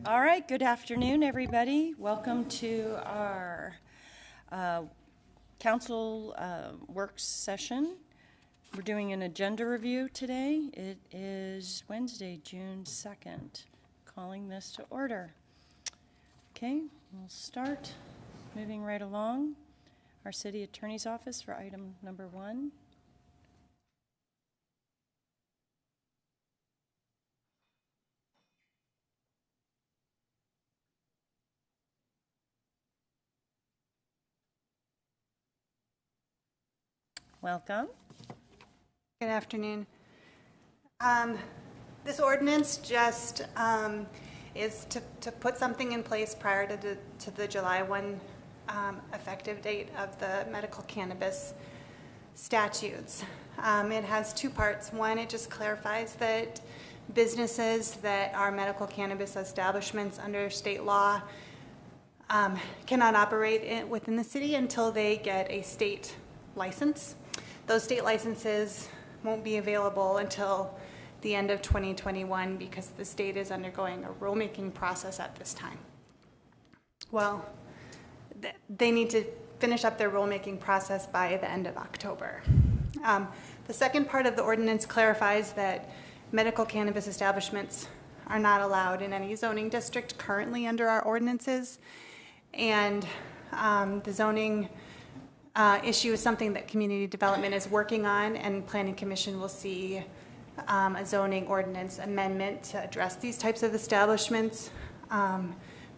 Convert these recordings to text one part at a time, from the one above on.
All right, good afternoon, everybody. Welcome to our council works session. We're doing an agenda review today. It is Wednesday, June 2nd. Calling this to order. Okay, we'll start moving right along. Our city attorney's office for item number 1. Welcome. Good afternoon. This ordinance just is to put something in place prior to the July 1 effective date of the medical cannabis statutes. It has two parts. One, it just clarifies that businesses that are medical cannabis establishments under state law cannot operate within the city until they get a state license. Those state licenses won't be available until the end of 2021 because the state is undergoing a rulemaking process at this time. Well, they need to finish up their rulemaking process by the end of October. The second part of the ordinance clarifies that medical cannabis establishments are not allowed in any zoning district currently under our ordinances, and the zoning issue is something that community development is working on, and Planning Commission will see a zoning ordinance amendment to address these types of establishments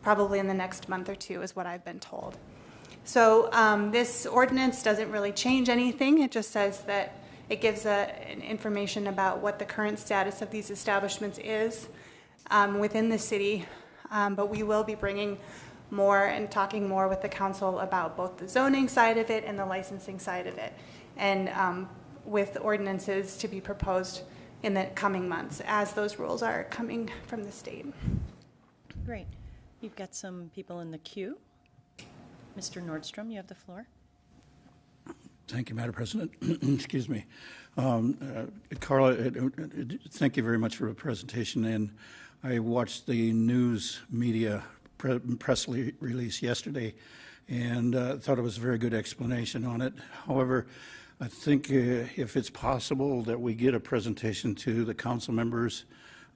probably in the next month or two is what I've been told. So this ordinance doesn't really change anything. It just says that it gives an information about what the current status of these establishments is within the city, but we will be bringing more and talking more with the council about both the zoning side of it and the licensing side of it, and with ordinances to be proposed in the coming months as those rules are coming from the state. Great. You've got some people in the queue. Mr. Nordstrom, you have the floor. Thank you, Madam President. Excuse me. Carla, thank you very much for the presentation. And I watched the news media press release yesterday and thought it was a very good explanation on it. However, I think if it's possible that we get a presentation to the council members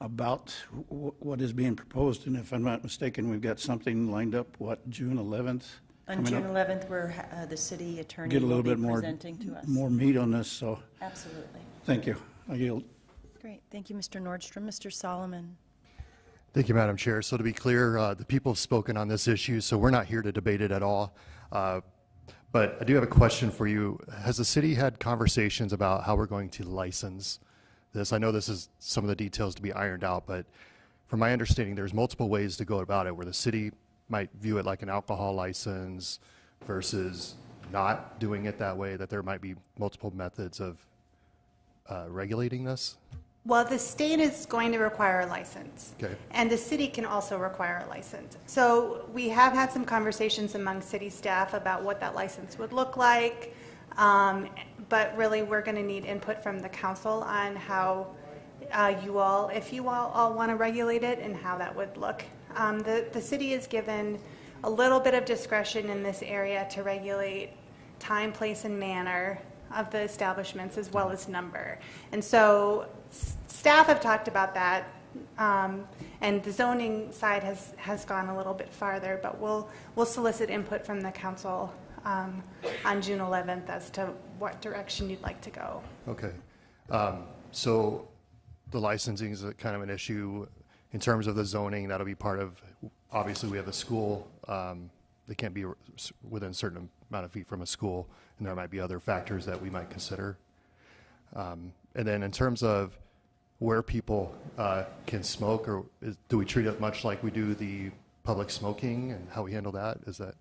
about what is being proposed, and if I'm not mistaken, we've got something lined up, what, June 11th? On June 11th, where the city attorney get a little will be bit more, presenting to us. More meat on this, so. Absolutely. Thank you. I yield. Great. Thank you, Mr. Nordstrom. Mr. Solomon. Thank you, Madam Chair. So to be clear, the people have spoken on this issue, so we're not here to debate it at all. But I do have a question for you. Has the city had conversations about how we're going to license this? I know this is some of the details to be ironed out, but from my understanding, there's multiple ways to go about it, where the city might view it like an alcohol license versus not doing it that way, that there might be multiple methods of regulating this? Well, the state is going to require a license, okay, and the city can also require a license. So we have had some conversations among city staff about what that license would look like, but really we're going to need input from the council on how you all, if you all want to regulate it, and how that would look. The city is given a little bit of discretion in this area to regulate time, place, and manner of the establishments as well as number. And so staff have talked about that, and the zoning side has gone a little bit farther, but we'll solicit input from the council on June 11th as to what direction you'd like to go. Okay. So the licensing is kind of an issue in terms of the zoning. That'll be part of, obviously we have a school, they can't be within a certain amount of feet from a school, and there might be other factors that we might consider. And then in terms of where people can smoke, or do we treat it much like we do the public smoking and how we handle that? Is that,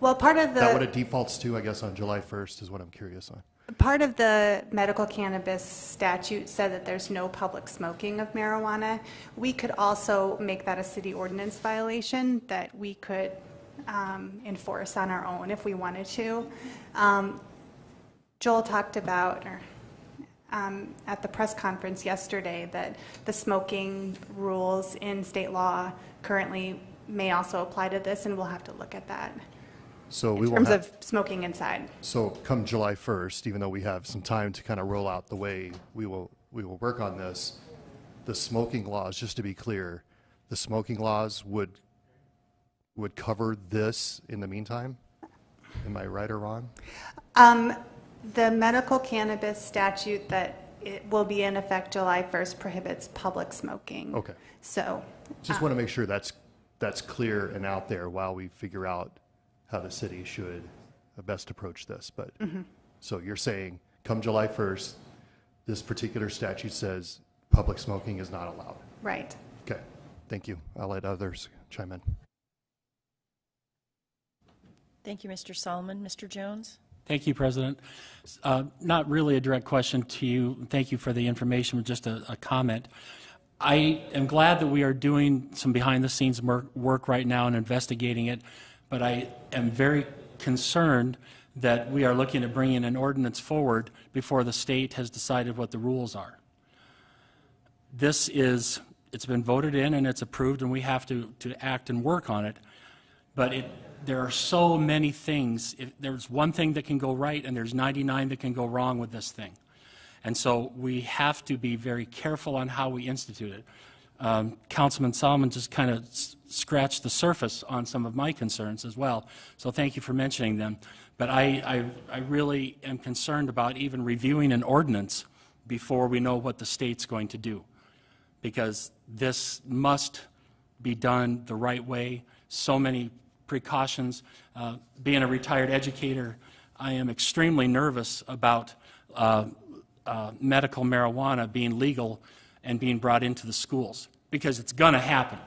well, part of that what it defaults to, I guess, on July 1st is what I'm curious on. Part of the medical cannabis statute said that there's no public smoking of marijuana. We could also make that a city ordinance violation that we could enforce on our own if we wanted to. Joel talked about, or at the press conference yesterday that the smoking rules in state law currently may also apply to this, and we'll have to look at that So in terms of smoking inside. So come July 1st, even though we have some time to kind of roll out the way we will work on this, the smoking laws, just to be clear, the smoking laws would cover this in the meantime? Am I right or wrong? The medical cannabis statute that it will be in effect July 1st prohibits public smoking. Okay. So Just want to make sure that's clear and out there while we figure out how the city should best approach this. But so you're saying come July 1st, this particular statute says public smoking is not allowed. right. Okay. Thank you. I'll let others chime in. Thank you, Mr. Solomon. Mr. Jones? Thank you, President. Not really a direct question to you. Thank you for the information, but just a comment. I am glad that we are doing some behind-the-scenes work right now and investigating it, but I am very concerned that we are looking at bringing an ordinance forward before the state has decided what the rules are. It's been voted in and it's approved, and we have to act and work on it, but there are so many things. There's one thing that can go right, and there's 99 that can go wrong with this thing. And so we have to be very careful on how we institute it. Councilman Solomon just kind of scratched the surface on some of my concerns as well, so thank you for mentioning them. But I really am concerned about even reviewing an ordinance before we know what the state's going to do, because this must be done the right way. So many precautions. Being a retired educator, I am extremely nervous about medical marijuana being legal and being brought into the schools, because it's going to happen.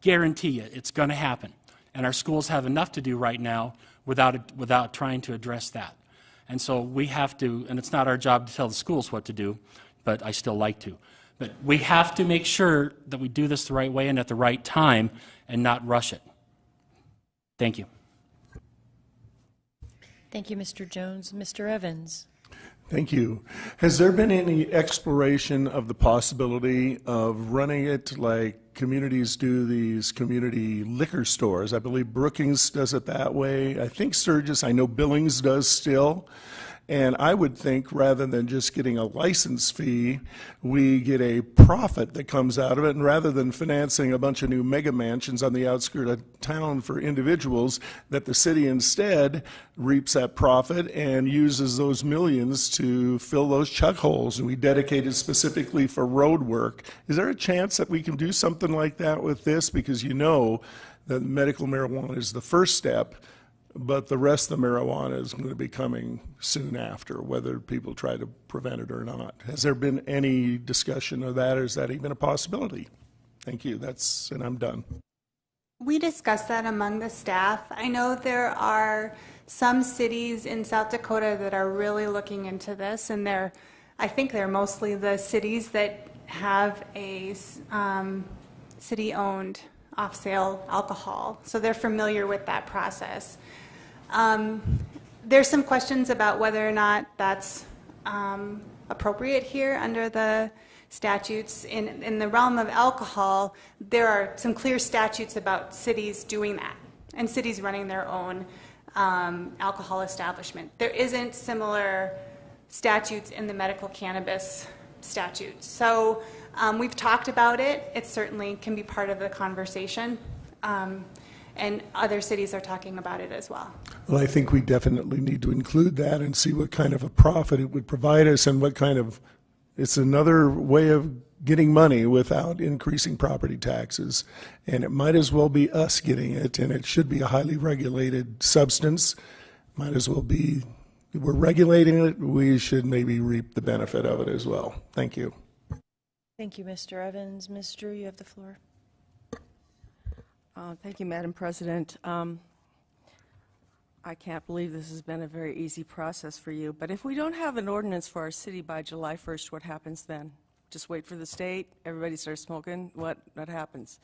Guarantee you, it's going to happen. And our schools have enough to do right now without trying to address that. And so we have to, and it's not our job to tell the schools what to do, but I still like to. But we have to make sure that we do this the right way and at the right time and not rush it. Thank you. Thank you, Mr. Jones. Mr. Evans? Thank you. Has there been any exploration of the possibility of running it like communities do these community liquor stores? I believe Brookings does it that way. I think Sturgis, I know Billings does still. And I would think rather than just getting a license fee, we get a profit that comes out of it. And rather than financing a bunch of new mega mansions on the outskirts of town for individuals, that the city instead reaps that profit and uses those millions to fill those chuck holes. And we dedicate it specifically for road work. Is there a chance that we can do something like that with this? Because you know that medical marijuana is the first step, but the rest of the marijuana is going to be coming soon after, whether people try to prevent it or not. Has there been any discussion of that, or is that even a possibility? Thank you. And I'm done. We discussed that among the staff. I know there are some cities in South Dakota that are really looking into this, and I think they're mostly the cities that have a city-owned off-sale alcohol, so they're familiar with that process. There's some questions about whether or not that's appropriate here under the statutes. In the realm of alcohol, there are some clear statutes about cities doing that and cities running their own alcohol establishment. There isn't similar statutes in the medical cannabis statutes. So we've talked about it. It certainly can be part of the conversation. And other cities are talking about it as well. Well, I think we definitely need to include that and see what kind of a profit it would provide us and what kind of, it's another way of getting money without increasing property taxes. And it might as well be us getting it, and it should be a highly regulated substance. Might as well be, we're regulating it, we should maybe reap the benefit of it as well. Thank you. Thank you, Mr. Evans. Ms. Drew, you have the floor. Thank you, Madam President. I can't believe this has been a very easy process for you, but if we don't have an ordinance for our city by July 1st, what happens then? Just wait for the state, everybody starts smoking, what happens?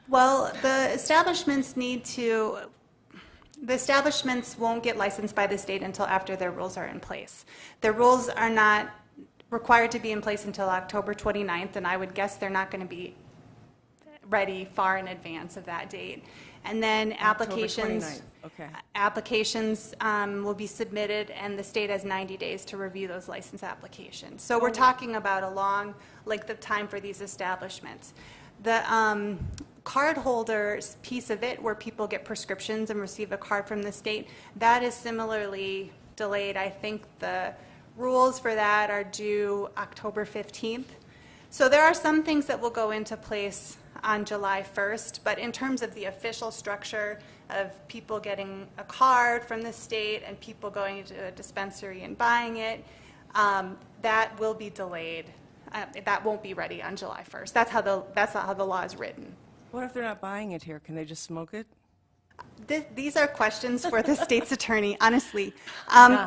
Well, the establishments won't get licensed by the state until after their rules are in place. The rules are not required to be in place until October 29th, and I would guess they're not going to be ready far in advance of that date. And then applications, 29th, okay. applications will be submitted, and the state has 90 days to review those license applications. So we're talking about a long length of time for these establishments. The card holders piece of it, where people get prescriptions and receive a card from the state, that is similarly delayed. I think the rules for that are due October 15th. So there are some things that will go into place on July 1st, but in terms of the official structure of people getting a card from the state and people going to a dispensary and buying it, that will be delayed. That won't be ready on July 1st. That's not how the law is written. What if they're not buying it here? Can they just smoke it? These are questions for the state's attorney, honestly,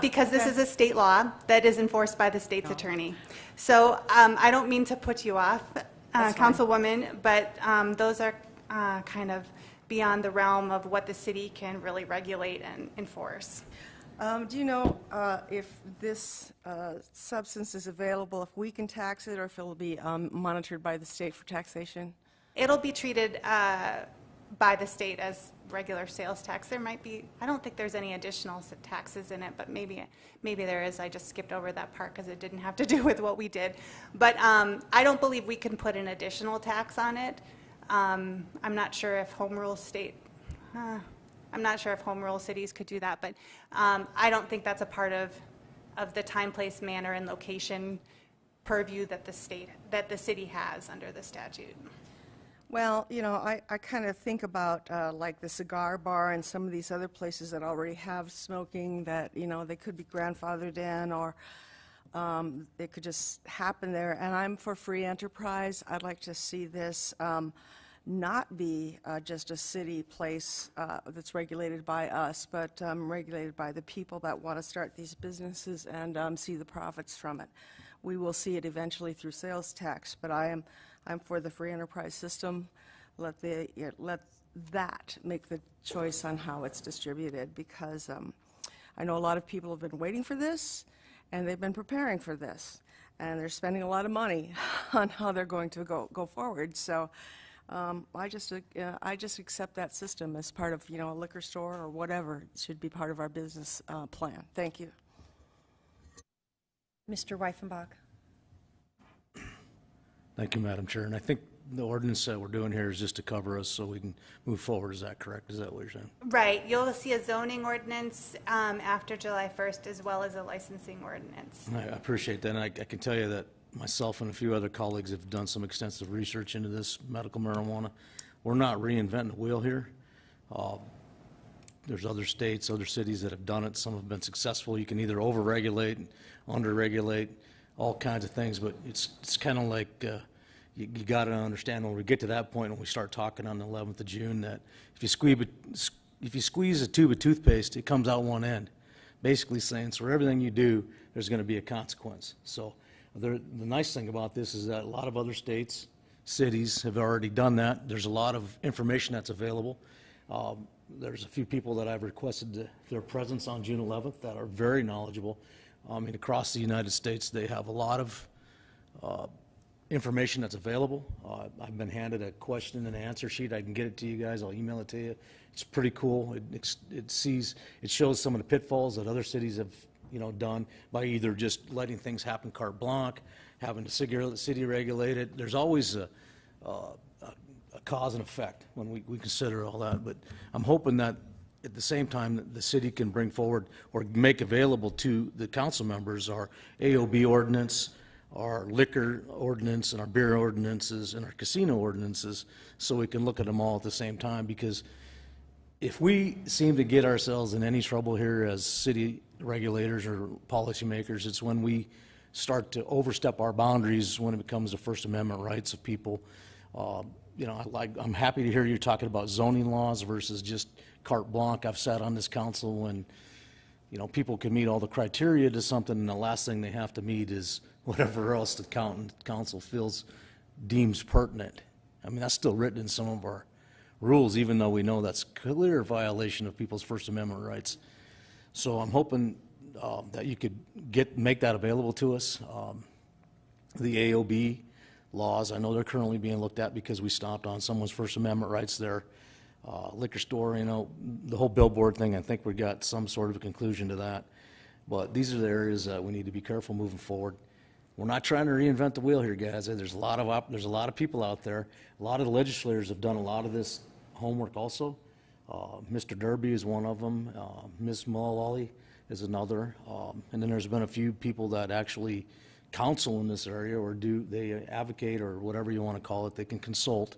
because this is a state law that is enforced by the state's attorney. So I don't mean to put you off, Councilwoman, but those are kind of beyond the realm of what the city can really regulate and enforce. Do you know if this substance is available, if we can tax it, or if it will be monitored by the state for taxation? It'll be treated by the state as regular sales tax. There might be, I don't think there's any additional taxes in it, but maybe there is. I just skipped over that part because it didn't have to do with what we did. But I don't believe we can put an additional tax on it. I'm not sure if home rule cities could do that, but I don't think that's a part of the time, place, manner, and location purview that the city has under the statute. Well, you know, I kind of think about like the cigar bar and some of these other places that already have smoking that, you know, they could be grandfathered in, or it could just happen there. And I'm for free enterprise. I'd like to see this not be just a city place that's regulated by us, but regulated by the people that want to start these businesses and see the profits from it. We will see it eventually through sales tax, but I'm for the free enterprise system. Let that make the choice on how it's distributed, because I know a lot of people have been waiting for this, and they've been preparing for this, and they're spending a lot of money on how they're going to go forward. So I just accept that system as part of, you know, a liquor store or whatever. It should be part of our business plan. Thank you. Mr. Weifenbach. Thank you, Madam Chair. And I think the ordinance that we're doing here is just to cover us so we can move forward. Is that correct? Is that what you're saying? Right. You'll see a zoning ordinance after July 1st, as well as a licensing ordinance. I appreciate that. And I can tell you that myself and a few other colleagues have done some extensive research into this medical marijuana. We're not reinventing the wheel here. There's other states, other cities that have done it. Some have been successful. You can either over-regulate, under-regulate, all kinds of things, but it's kind of like you got to understand when we get to that point, when we start talking on the 11th of June, that if you squeeze a tube of toothpaste, it comes out one end, basically saying, so for everything you do, there's going to be a consequence. So the nice thing about this is that a lot of other states, cities have already done that. There's a lot of information that's available. There's a few people that I've requested their presence on June 11th that are very knowledgeable. I mean, across the United States, they have a lot of information that's available. I've been handed a question and answer sheet. I can get it to you guys. I'll email it to you. It's pretty cool. It shows some of the pitfalls that other cities have, you know, done by either just letting things happen carte blanche, having the city regulate it. There's always a cause and effect when we consider all that. But I'm hoping that at the same time, the city can bring forward or make available to the council members our AOB ordinance, our liquor ordinance, and our beer ordinances, and our casino ordinances, so we can look at them all at the same time. Because if we seem to get ourselves in any trouble here as city regulators or policymakers, it's when we start to overstep our boundaries, when it becomes the First Amendment rights of people. You know, I'm happy to hear you talking about zoning laws versus just carte blanche. I've sat on this council when, you know, people can meet all the criteria to something, and the last thing they have to meet is whatever else the council deems pertinent. I mean, that's still written in some of our rules, even though we know that's clear violation of people's First Amendment rights. So I'm hoping that you could make that available to us. the AOB laws. I know they're currently being looked at because we stomped on someone's First Amendment rights there. Liquor store, you know, the whole billboard thing, I think we got some sort of a conclusion to that. But these are the areas that we need to be careful moving forward. We're not trying to reinvent the wheel here, guys. There's a lot of people out there. A lot of the legislators have done a lot of this homework also. Mr. Derby is one of them. Ms. Mullally is another. And then there's been a few people that actually counsel in this area, or they advocate, or whatever you want to call it. They can consult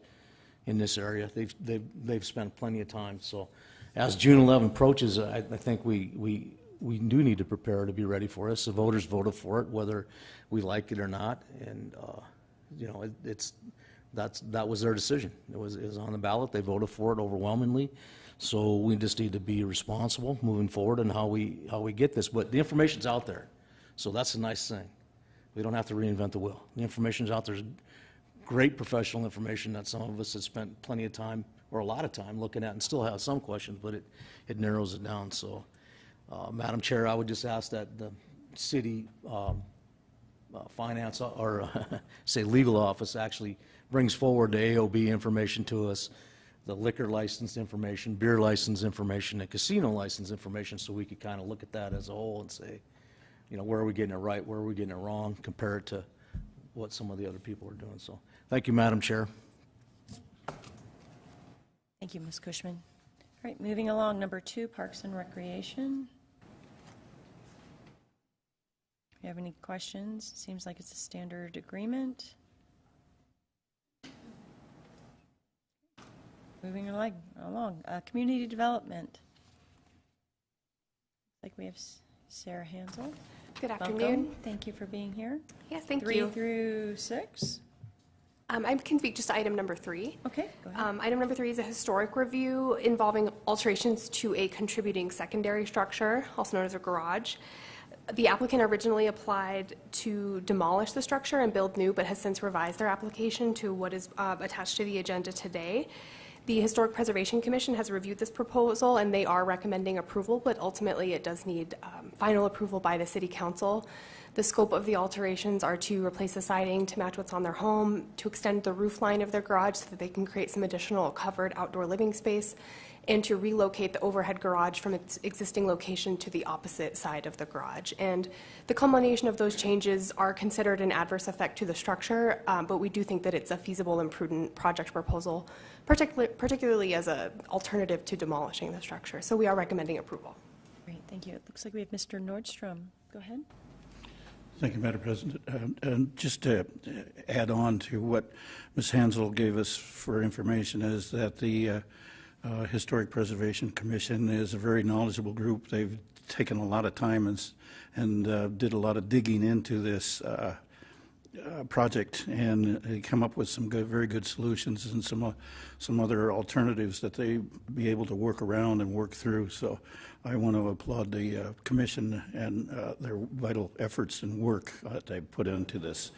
in this area. They've spent plenty of time. So as June 11 approaches, I think we do need to prepare to be ready for this. The voters voted for it, whether we like it or not, and you know, that was their decision. It was on the ballot. They voted for it overwhelmingly. So we just need to be responsible moving forward in how we get this. But the information's out there, so that's a nice thing. We don't have to reinvent the wheel. The information's out there. There's great professional information that some of us have spent plenty of time, or a lot of time, looking at, and still have some questions, but it narrows it down. So, Madam Chair, I would just ask that the city finance, or say legal office, actually brings forward the AOB information to us, the liquor license information, beer license information, and casino license information, so we could kind of look at that as a whole and say, you know, where are we getting it right, where are we getting it wrong, compare it to what some of the other people are doing. So thank you, Madam Chair. Thank you, Ms. Cushman. All right, moving along, number 2, Parks and Recreation. Do you have any questions? Seems like it's a standard agreement. Moving along, community development. Like we have Sarah Hansel. Good afternoon. Welcome. Thank you for being here. Yes, thank 3 you. through 6. I can speak just to item number 3. Okay, go ahead. Item number 3 is a historic review involving alterations to a contributing secondary structure, also known as a garage. The applicant originally applied to demolish the structure and build new, but has since revised their application to what is attached to the agenda today. The Historic Preservation Commission has reviewed this proposal, and they are recommending approval, but ultimately it does need final approval by the City Council. The scope of the alterations are to replace the siding to match what's on their home, to extend the roof line of their garage so that they can create some additional covered outdoor living space, and to relocate the overhead garage from its existing location to the opposite side of the garage. And the culmination of those changes are considered an adverse effect to the structure, but we do think that it's a feasible and prudent project proposal, particularly as an alternative to demolishing the structure. So we are recommending approval. Great, thank you. It looks like we have Mr. Nordstrom. Go ahead. Thank you, Madam President. And just to add on to what Ms. Hansel gave us for information, is that the Historic Preservation Commission is a very knowledgeable group. They've taken a lot of time and did a lot of digging into this project, and they come up with some very good solutions and some other alternatives that they be able to work around and work through. So I want to applaud the commission and their vital efforts and work that they put into this.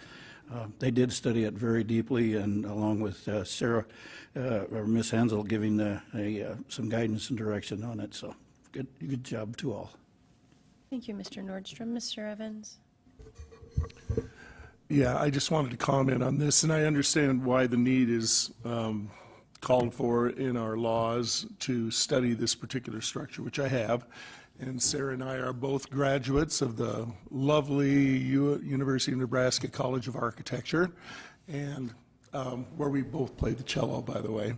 They did study it very deeply, and along with Sarah or Ms. Hansel giving some guidance and direction on it. So good job to all. Thank you, Mr. Nordstrom. Mr. Evans? Yeah, I just wanted to comment on this, and I understand why the need is called for in our laws to study this particular structure, which I have. And Sarah and I are both graduates of the lovely University of Nebraska College of Architecture, and where we both played the cello, by the way.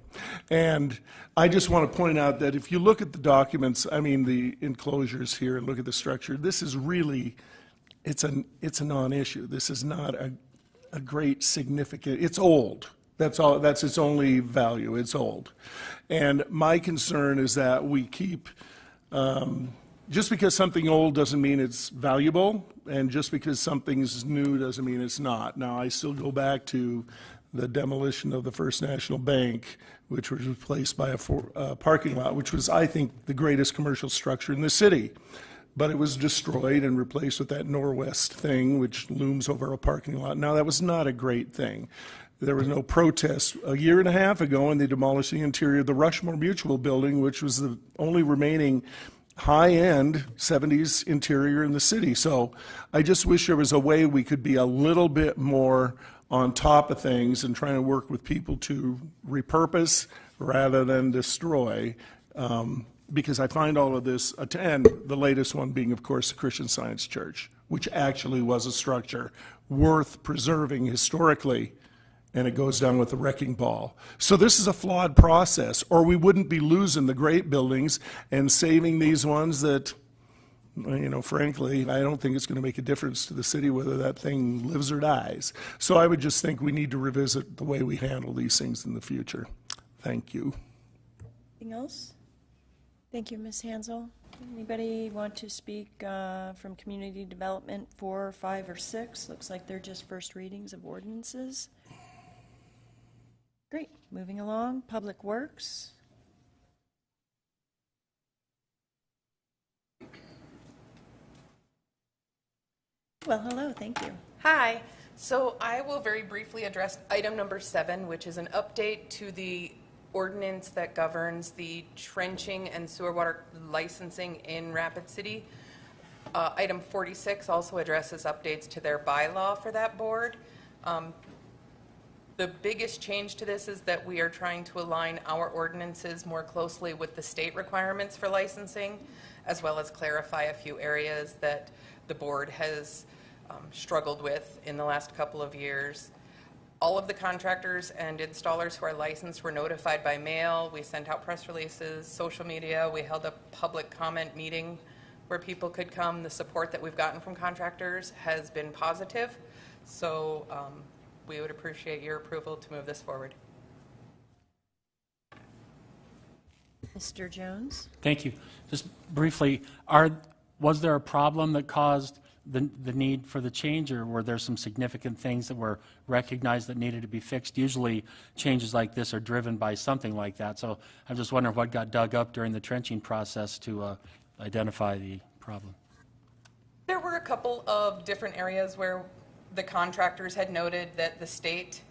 And I just want to point out that if you look at the documents, I mean the enclosures here, and look at the structure, this is really, it's a non-issue. This is not a great significant, it's old. That's all, that's its only value, it's old. And my concern is that we keep, just because something old doesn't mean it's valuable, and just because something's new doesn't mean it's not. Now, I still go back to the demolition of the First National Bank, which was replaced by a parking lot, which was, I think, the greatest commercial structure in the city. But it was destroyed and replaced with that Norwest thing, which looms over a parking lot. Now, that was not a great thing. There was no protest a year and a half ago, and they demolished the interior of the Rushmore Mutual building, which was the only remaining high-end 70s interior in the city. So I just wish there was a way we could be a little bit more on top of things and trying to work with people to repurpose rather than destroy. Because I find all of this, and the latest one being, of course, the Christian Science Church, which actually was a structure worth preserving historically, and it goes down with the wrecking ball. So this is a flawed process, or we wouldn't be losing the great buildings and saving these ones that, you know, frankly, I don't think it's going to make a difference to the city whether that thing lives or dies. So I would just think we need to revisit the way we handle these things in the future. Thank you. Anything else? Thank you, Ms. Hansel. Anybody want to speak from Community Development 4, 5, or 6? Looks like they're just first readings of ordinances. Great. Moving along. Public Works. Well, hello. Thank you. Hi. So I will very briefly address item number 7, which is an update to the ordinance that governs the trenching and sewer water licensing in Rapid City. Item 46 also addresses updates to their bylaw for that board. The biggest change to this is that we are trying to align our ordinances more closely with the state requirements for licensing, as well as clarify a few areas that the board has struggled with in the last couple of years. All of the contractors and installers who are licensed were notified by mail. We sent out press releases, social media. We held a public comment meeting where people could come. The support that we've gotten from contractors has been positive. So we would appreciate your approval to move this forward. Mr. Jones? Thank you. Just briefly, was there a problem that caused the need for the change, or were there some significant things that were recognized that needed to be fixed? Usually changes like this are driven by something like that. So I'm just wondering what got dug up during the trenching process to identify the problem. There were a couple of different areas where the contractors had noted that the state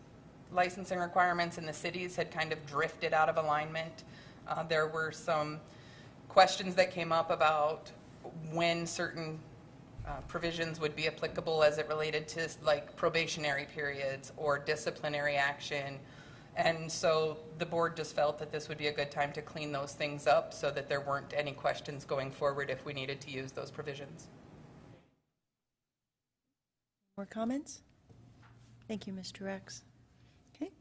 licensing requirements in the cities had kind of drifted out of alignment. There were some questions that came up about when certain provisions would be applicable as it related to like probationary periods or disciplinary action. And so the board just felt that this would be a good time to clean those things up so that there weren't any questions going forward if we needed to use those provisions. More comments? Thank you, Mr. Rex. Okay,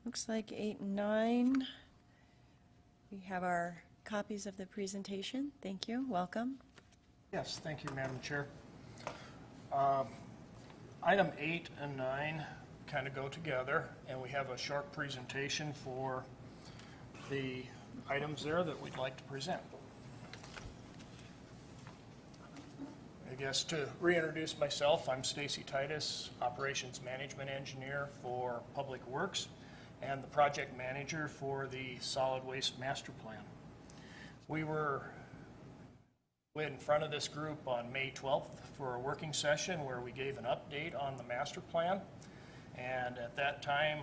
looks like 8 and 9. We have our copies of the presentation. Thank you. Welcome. Yes, thank you, Madam Chair. Item 8 and 9 kind of go together, and we have a short presentation for the items there that we'd like to present. I guess to reintroduce myself, I'm Stacy Titus, Operations Management Engineer for Public Works and the Project Manager for the Solid Waste Master Plan. We were in front of this group on May 12th for a working session where we gave an update on the master plan, and at that time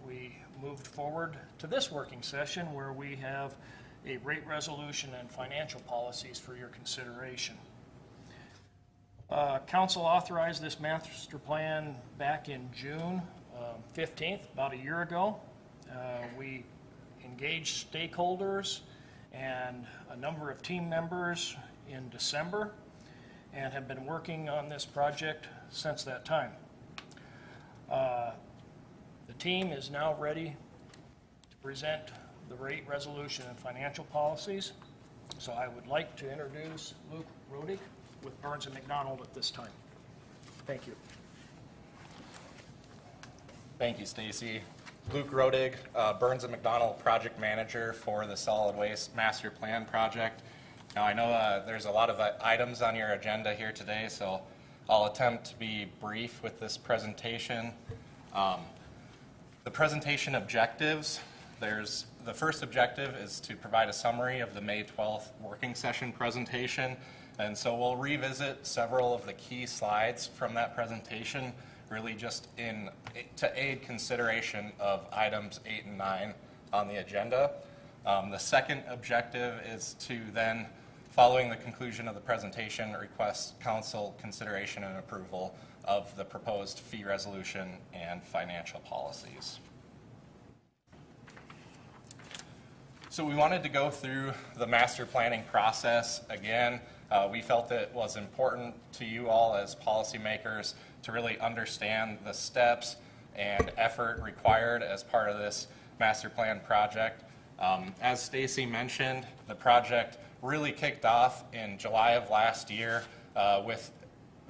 we moved forward to this working session where we have a rate resolution and financial policies for your consideration. Council authorized this master plan back in June 15th, about a year ago. We engaged stakeholders and a number of team members in December and have been working on this project since that time. The team is now ready to present the rate resolution and financial policies. So I would like to introduce Luke Rodig with Burns & McDonnell at this time. Thank you. Thank you, Stacy. Luke Rodig, Burns & McDonnell Project Manager for the Solid Waste Master Plan Project. Now I know there's a lot of items on your agenda here today, so I'll attempt to be brief with this presentation. The presentation objectives, the first objective is to provide a summary of the May 12th working session presentation. And so we'll revisit several of the key slides from that presentation, really just to aid consideration of items 8 and 9 on the agenda. The second objective is to then Following the conclusion of the presentation, request council consideration and approval of the proposed fee resolution and financial policies. So we wanted to go through the master planning process again. We felt it was important to you all as policymakers to really understand the steps and effort required as part of this master plan project. As Stacy mentioned, the project really kicked off in July of last year with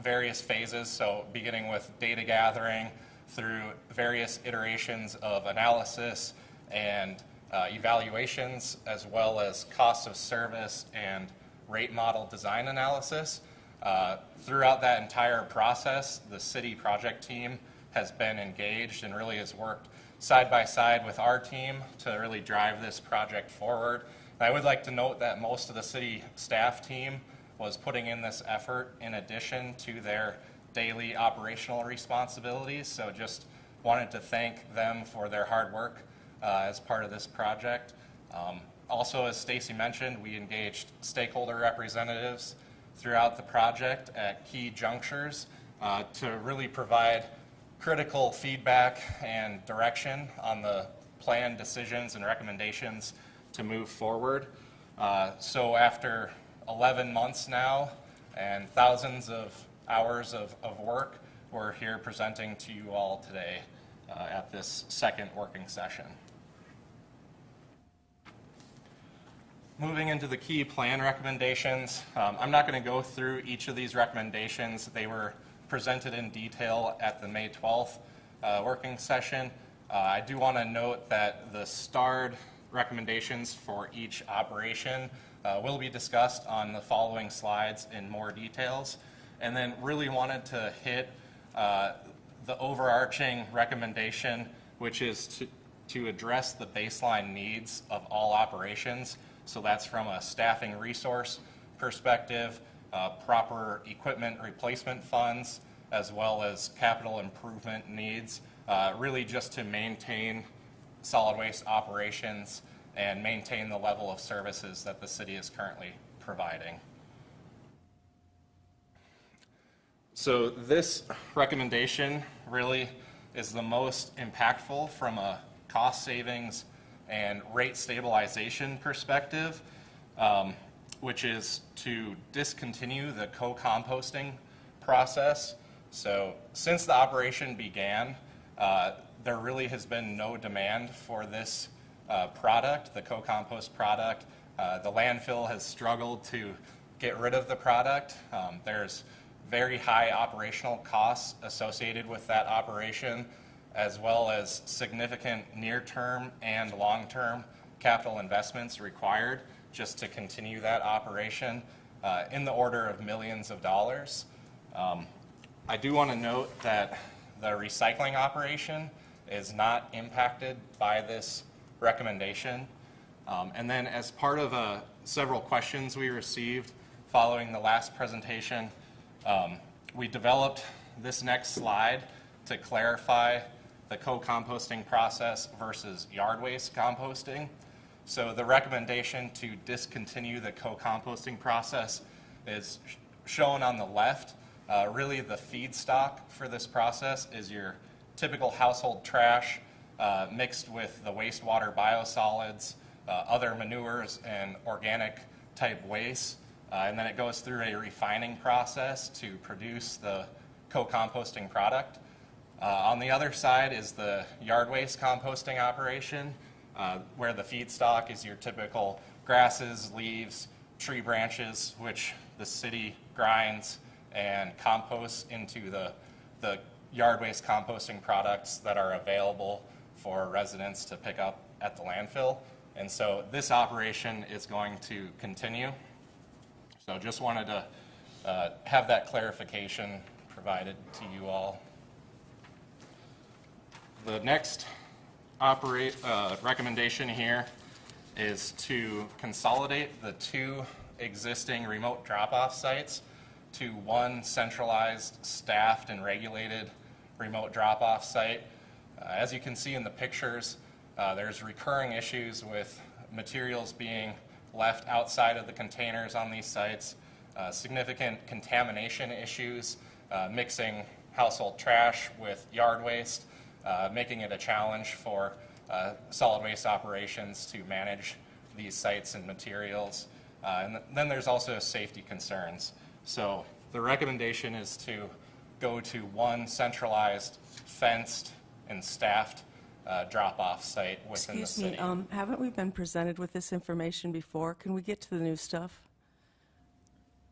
various phases, so beginning with data gathering through various iterations of analysis and evaluations, as well as cost of service and rate model design analysis. Throughout that entire process, the city project team has been engaged and really has worked side by side with our team to really drive this project forward. And I would like to note that most of the city staff team was putting in this effort in addition to their daily operational responsibilities. So just wanted to thank them for their hard work as part of this project. Also, as Stacy mentioned, we engaged stakeholder representatives throughout the project at key junctures to really provide critical feedback and direction on the plan decisions and recommendations to move forward. So after 11 months now and thousands of hours of work, we're here presenting to you all today at this second working session. Moving into the key plan recommendations, I'm not going to go through each of these recommendations. They were presented in detail at the May 12th working session. I do want to note that the starred recommendations for each operation will be discussed on the following slides in more details. And then really wanted to hit the overarching recommendation, which is to address the baseline needs of all operations. So that's from a staffing resource perspective, proper equipment replacement funds, as well as capital improvement needs, really just to maintain solid waste operations and maintain the level of services that the city is currently providing. So this recommendation really is the most impactful from a cost savings and rate stabilization perspective, which is to discontinue the co-composting process. So since the operation began, there really has been no demand for this product, the co-compost product. The landfill has struggled to get rid of the product. There's very high operational costs associated with that operation, as well as significant near-term and long-term capital investments required just to continue that operation in the order of millions of dollars. I do want to note that the recycling operation is not impacted by this recommendation. And then as part of several questions we received following the last presentation, we developed this next slide to clarify the co-composting process versus yard waste composting. So the recommendation to discontinue the co-composting process is shown on the left. Really the feedstock for this process is your typical household trash mixed with the wastewater biosolids, other manures and organic type waste. And then it goes through a refining process to produce the co-composting product. On the other side is the yard waste composting operation, where the feedstock is your typical grasses, leaves, tree branches, which the city grinds and composts into the yard waste composting products that are available for residents to pick up at the landfill. And so this operation is going to continue. So just wanted to have that clarification provided to you all. The next recommendation here is to consolidate the two existing remote drop-off sites to one centralized, staffed, and regulated remote drop-off site. As you can see in the pictures, there's recurring issues with materials being left outside of the containers on these sites, significant contamination issues, mixing household trash with yard waste, making it a challenge for solid waste operations to manage these sites and materials. And then there's also safety concerns. So the recommendation is to go to one centralized, fenced, and staffed drop-off site within the city. Excuse me, haven't we been presented with this information before? Can we get to the new stuff?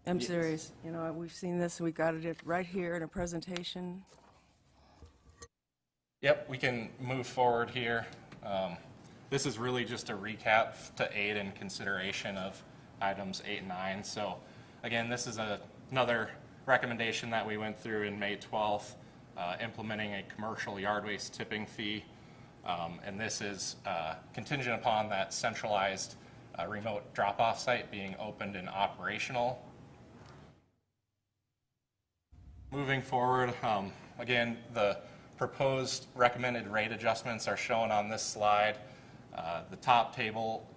I'm serious. You know, we've seen this, and we got it right here in a presentation. Yep, we can move forward here. This is really just a recap to aid in consideration of items 8 and 9. So again, this is another recommendation that we went through in May 12th, implementing a commercial yard waste tipping fee. And this is contingent upon that centralized remote drop-off site being opened and operational. Moving forward, again, the proposed recommended rate adjustments are shown on this slide. The top table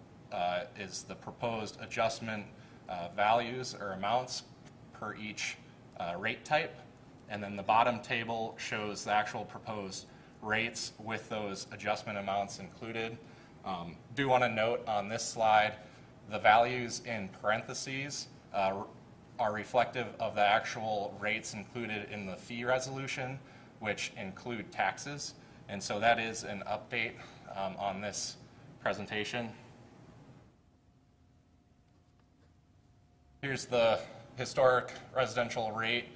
is the proposed adjustment values or amounts per each rate type. And then the bottom table shows the actual proposed rates with those adjustment amounts included. Do want to note on this slide, the values in parentheses are reflective of the actual rates included in the fee resolution, which include taxes. And so that is an update on this presentation. Here's the historic residential rate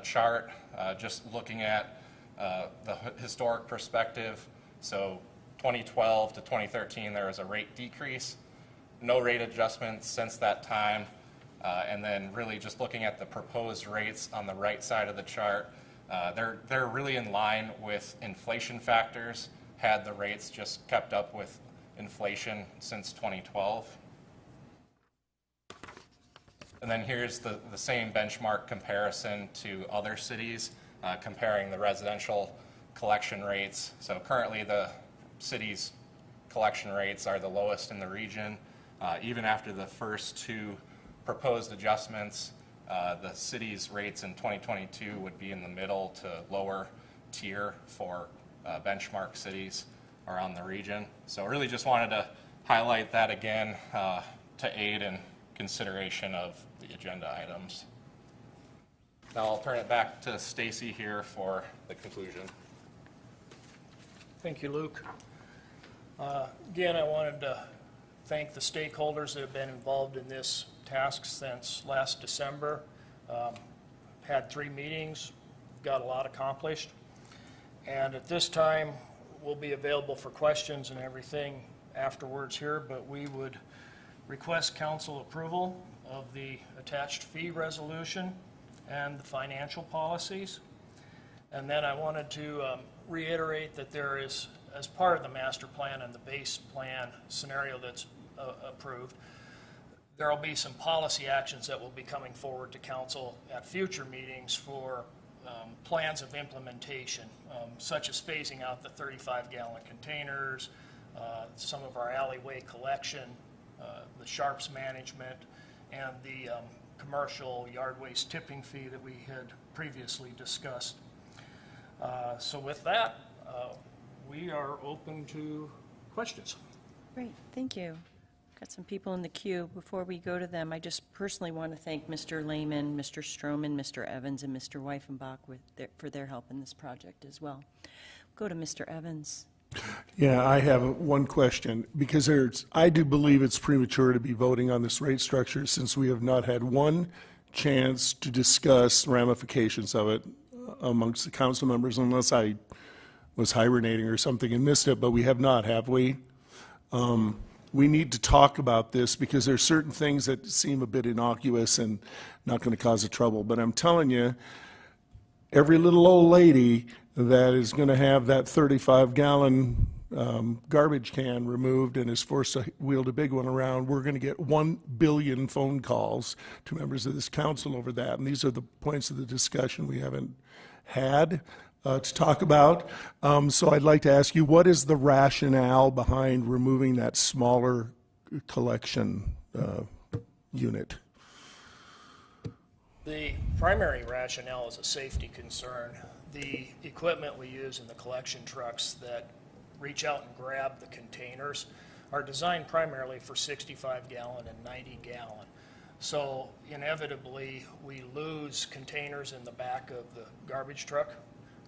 chart, just looking at the historic perspective. So 2012 to 2013, there was a rate decrease, no rate adjustments since that time. And then really just looking at the proposed rates on the right side of the chart, they're really in line with inflation factors, had the rates just kept up with inflation since 2012. And then here's the same benchmark comparison to other cities, comparing the residential collection rates. So currently the city's collection rates are the lowest in the region. Even after the first two proposed adjustments, the city's rates in 2022 would be in the middle to lower tier for benchmark cities around the region. So really just wanted to highlight that again to aid in consideration of the agenda items. Now I'll turn it back to Stacy here for the conclusion. Thank you, Luke. Again, I wanted to thank the stakeholders that have been involved in this task since last December. Had 3 meetings, got a lot accomplished. And at this time, we'll be available for questions and everything afterwards here, but we would request council approval of the attached fee resolution and the financial policies. And then I wanted to reiterate that there is, as part of the master plan and the base plan scenario that's approved, there will be some policy actions that will be coming forward to council at future meetings for plans of implementation, such as phasing out the 35-gallon containers, some of our alleyway collection, the sharps management, and the commercial yard waste tipping fee that we had previously discussed. So with that, we are open to questions. Great, thank you. Got some people in the queue. Before we go to them, I just personally want to thank Mr. Lehman, Mr. Stroman, Mr. Evans, and Mr. Weifenbach for their help in this project as well. Go to Mr. Evans. Yeah, I have one question, because I do believe it's premature to be voting on this rate structure since we have not had one chance to discuss ramifications of it amongst the council members, unless I was hibernating or something and missed it, but we have not, have we? We need to talk about this because there are certain things that seem a bit innocuous and not going to cause a trouble. But I'm telling you, every little old lady that is going to have that 35-gallon garbage can removed and is forced to wield a big one around, we're going to get 1 billion phone calls to members of this council over that. And these are the points of the discussion we haven't had to talk about. So I'd like to ask you, what is the rationale behind removing that smaller collection unit? The primary rationale is a safety concern. The equipment we use in the collection trucks that reach out and grab the containers are designed primarily for 65-gallon and 90-gallon. So inevitably, we lose containers in the back of the garbage truck,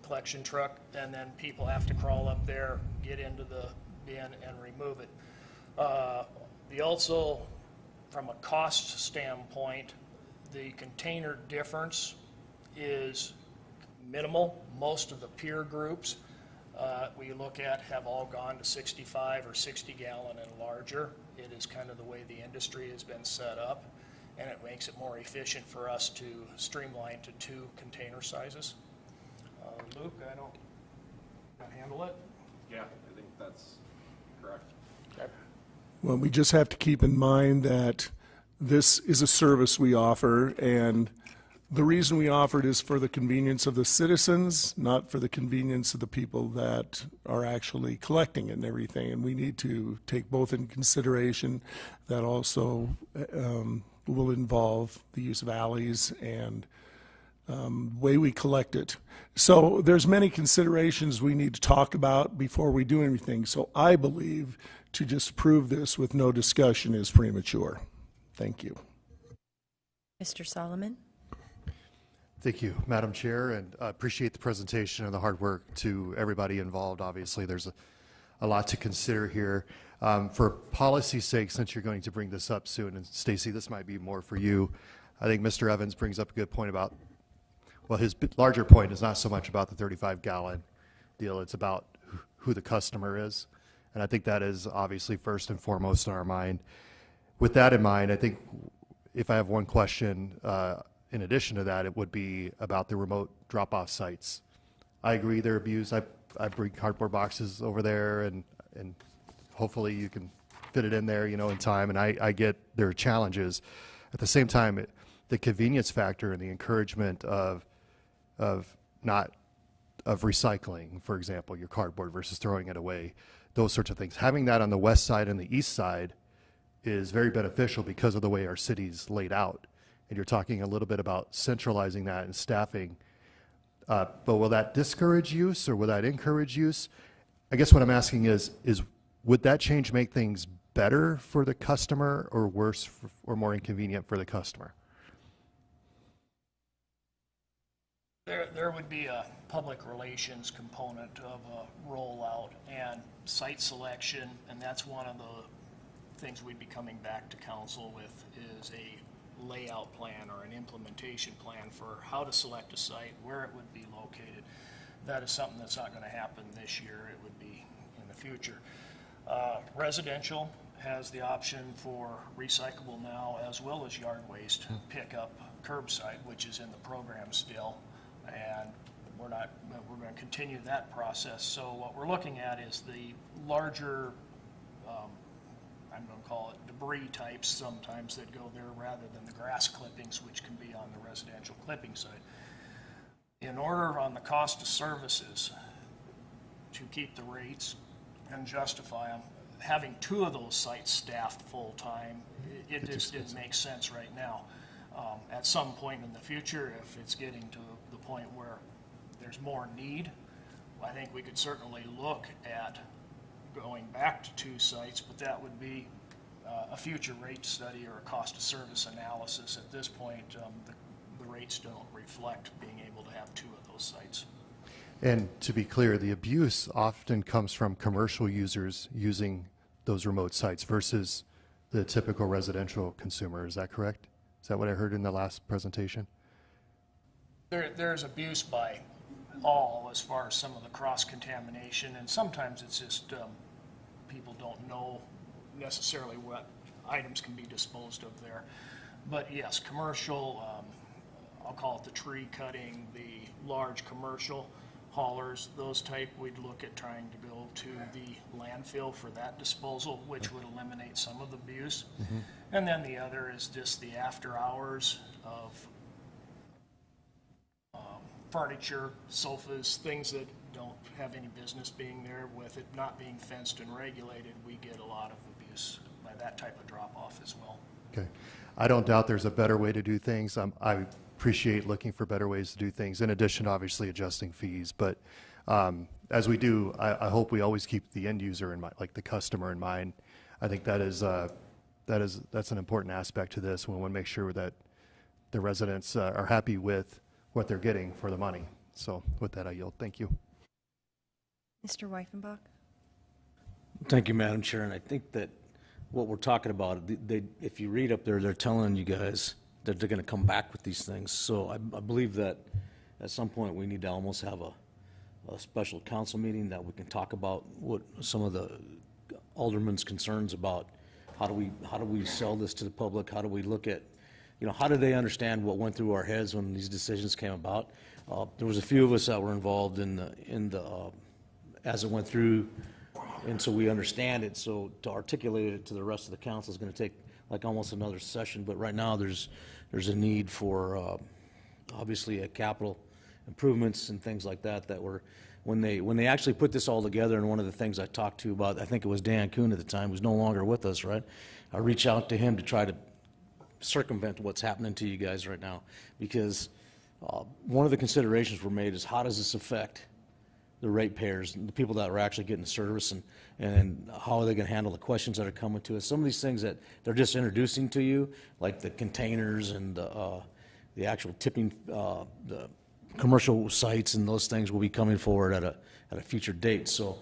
collection truck, and then people have to crawl up there, get into the bin, and remove it. Also, from a cost standpoint, the container difference is minimal. Most of the peer groups we look at have all gone to 65 or 60-gallon and larger. It is kind of the way the industry has been set up, and it makes it more efficient for us to streamline to 2 container sizes. Luke, I don't handle it? Yeah, I think that's correct. Okay. Well, we just have to keep in mind that this is a service we offer, and the reason we offer it is for the convenience of the citizens, not for the convenience of the people that are actually collecting it and everything. And we need to take both in consideration. That also will involve the use of alleys and way we collect it. So there's many considerations we need to talk about before we do anything. So I believe to just approve this with no discussion is premature. Thank you. Mr. Solomon? Thank you, Madam Chair, and I appreciate the presentation and the hard work to everybody involved. Obviously, there's a lot to consider here. For policy's sake, since you're going to bring this up soon, and Stacy, this might be more for you, I think Mr. Evans brings up a good point about, well, his larger point is not so much about the 35-gallon deal, it's about who the customer is. And I think that is obviously first and foremost in our mind. With that in mind, I think if I have one question, in addition to that, it would be about the remote drop-off sites. I agree they're abused. I bring cardboard boxes over there, and hopefully you can fit it in there, you know, in time. And I get there are challenges. At the same time, the convenience factor and the encouragement of recycling, for example, your cardboard versus throwing it away, those sorts of things. Having that on the west side and the east side is very beneficial because of the way our city's laid out. And you're talking a little bit about centralizing that and staffing. But will that discourage use or will that encourage use? I guess what I'm asking is would that change make things better for the customer or worse or more inconvenient for the customer? There would be a public relations component of a rollout and site selection, and that's one of the things we'd be coming back to council with is a layout plan or an implementation plan for how to select a site, where it would be located. That is something that's not going to happen this year. It would be in the future. Residential has the option for recyclable now as well as yard waste pickup curbside, which is in the program still, and we're going to continue that process. So what we're looking at is the larger I'm going to call it debris types sometimes that go there rather than the grass clippings, which can be on the residential clipping side. In order on the cost of services to keep the rates and justify them, having 2 of those sites staffed full-time, it just didn't make sense right now. At some point in the future, if it's getting to the point where there's more need, I think we could certainly look at going back to 2 sites, but that would be a future rate study or a cost of service analysis. At this point, the rates don't reflect being able to have 2 of those sites. And to be clear, the abuse often comes from commercial users using those remote sites versus the typical residential consumer. Is that correct? Is that what I heard in the last presentation? There's abuse by all as far as some of the cross-contamination, and sometimes it's just people don't know necessarily what items can be disposed of there. But yes, commercial, I'll call it the tree cutting, the large commercial haulers, those type, we'd look at trying to go to the landfill for that disposal, which would eliminate some of the abuse. Mm-hmm. And then the other is just the after hours of furniture, sofas, things that don't have any business being there. With it not being fenced and regulated, we get a lot of abuse by that type of drop-off as well. Okay. I don't doubt there's a better way to do things. I appreciate looking for better ways to do things, in addition to obviously adjusting fees. But as we do, I hope we always keep the end user in mind, like the customer in mind. I think that's an important aspect to this. We want to make sure that the residents are happy with what they're getting for the money. So with that, I yield. Thank you. Mr. Weifenbach? Thank you, Madam Chair. And I think that what we're talking about, if you read up there, they're telling you guys that they're going to come back with these things. So I believe that at some point we need to almost have a special council meeting that we can talk about what some of the aldermen's concerns about how do we sell this to the public? How do we look at, how do they understand what went through our heads when these decisions came about? There was a few of us that were involved in the as it went through, and so we understand it. So to articulate it to the rest of the council is going to take like almost another session. But right now there's a need for obviously capital improvements and things like that were when they actually put this all together. And one of the things I talked to about, I think it was Dan Kuhn at the time, who's no longer with us, right? I reached out to him to try to circumvent what's happening to you guys right now, because one of the considerations were made is how does this affect the ratepayers, the people that are actually getting the service, and how are they going to handle the questions that are coming to us? Some of these things that they're just introducing to you, like the containers and the actual tipping, the commercial sites and those things will be coming forward at a future date. So,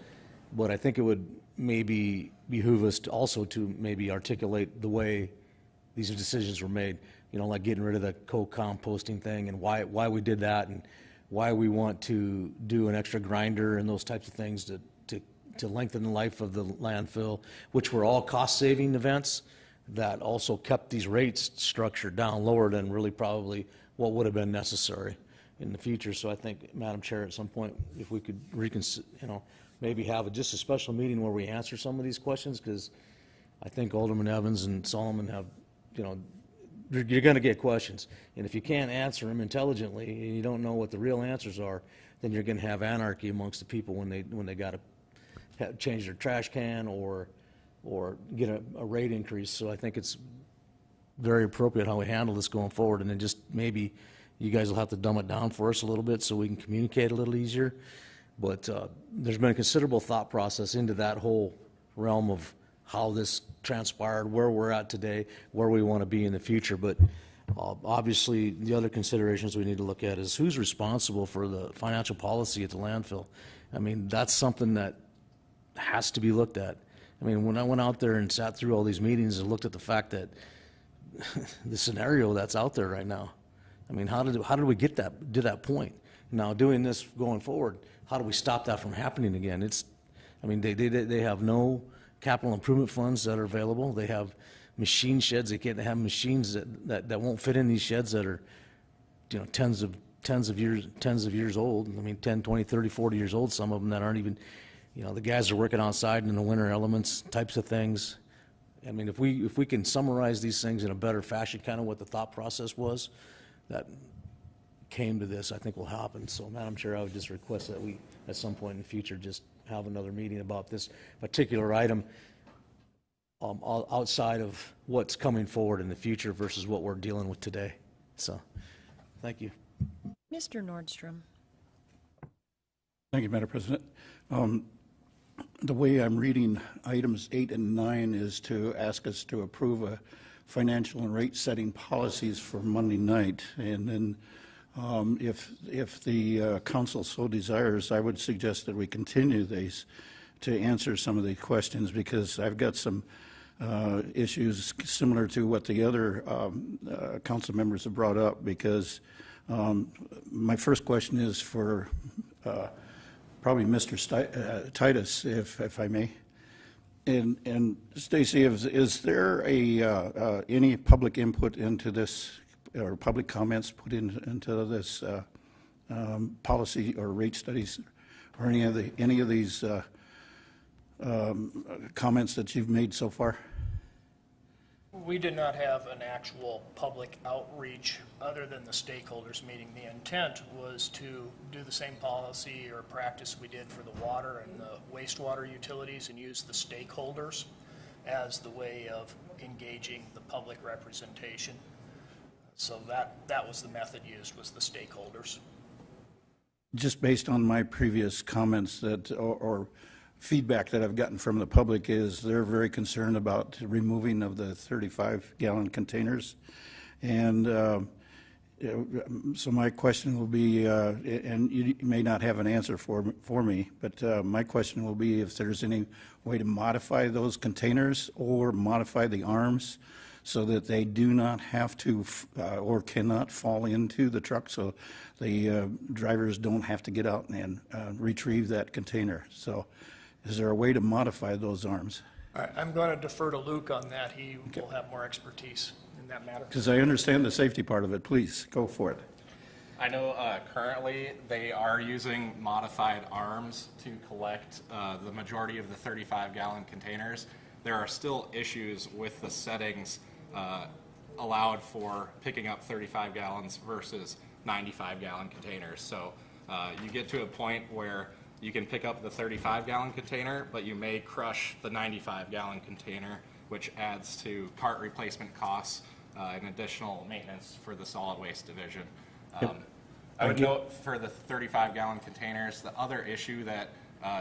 but I think it would maybe behoove us to also to maybe articulate the way these decisions were made, like getting rid of the co-composting thing and why we did that, and why we want to do an extra grinder and those types of things to lengthen the life of the landfill, which were all cost-saving events that also kept these rates structured down lower than really probably what would have been necessary in the future. So I think, Madam Chair, at some point, if we could maybe have just a special meeting where we answer some of these questions, because I think Alderman Evans and Solomon have, you're going to get questions. And if you can't answer them intelligently and you don't know what the real answers are, then you're going to have anarchy amongst the people when they got to change their trash can or get a rate increase. So I think it's very appropriate how we handle this going forward, and then just maybe you guys will have to dumb it down for us a little bit so we can communicate a little easier. But there's been a considerable thought process into that whole realm of how this transpired, where we're at today, where we want to be in the future. But obviously, the other considerations we need to look at is who's responsible for the financial policy at the landfill. I mean, that's something that has to be looked at. I mean, when I went out there and sat through all these meetings and looked at the fact that the scenario that's out there right now, I mean, how did we get to that point? Now, doing this going forward, how do we stop that from happening again? They have no capital improvement funds that are available. They have machine sheds. They can't have machines that won't fit in these sheds that are, tens of years old. I mean, 10, 20, 30, 40 years old, some of them that aren't even, the guys are working outside in the winter elements, types of things. I mean, if we can summarize these things in a better fashion, kind of what the thought process was that came to this, I think will happen. So, Madam Chair, I would just request that we, at some point in the future, just have another meeting about this particular item outside of what's coming forward in the future versus what we're dealing with today. So, thank you. Mr. Nordstrom. Thank you, Madam President. The way I'm reading items 8 and 9 is to ask us to approve a financial and rate setting policies for Monday night. And then if the council so desires, I would suggest that we continue these to answer some of the questions, because I've got some issues similar to what the other council members have brought up, because my first question is for probably Mr. Titus, if I may. And Stacy, is there any public input into this, or public comments put into this policy or rate studies, or any of these comments that you've made so far? We did not have an actual public outreach other than the stakeholders meeting. The intent was to do the same policy or practice we did for the water and the wastewater utilities and use the stakeholders as the way of engaging the public representation. So that was the method used, was the stakeholders. Just based on my previous comments or feedback that I've gotten from the public is they're very concerned about removing of the 35-gallon containers. And so my question will be, and you may not have an answer for me, but my question will be if there's any way to modify those containers or modify the arms so that they do not have to or cannot fall into the truck, so the drivers don't have to get out and retrieve that container. So is there a way to modify those arms? All right, I'm going to defer to Luke on that. He will have more expertise in that matter. Because I understand the safety part of it. Please, go for it. I know currently they are using modified arms to collect the majority of the 35-gallon containers. There are still issues with the settings allowed for picking up 35 gallons versus 95-gallon containers. So you get to a point where you can pick up the 35-gallon container, but you may crush the 95-gallon container, which adds to cart replacement costs and additional maintenance for the solid waste division. I would note for the 35-gallon containers, the other issue that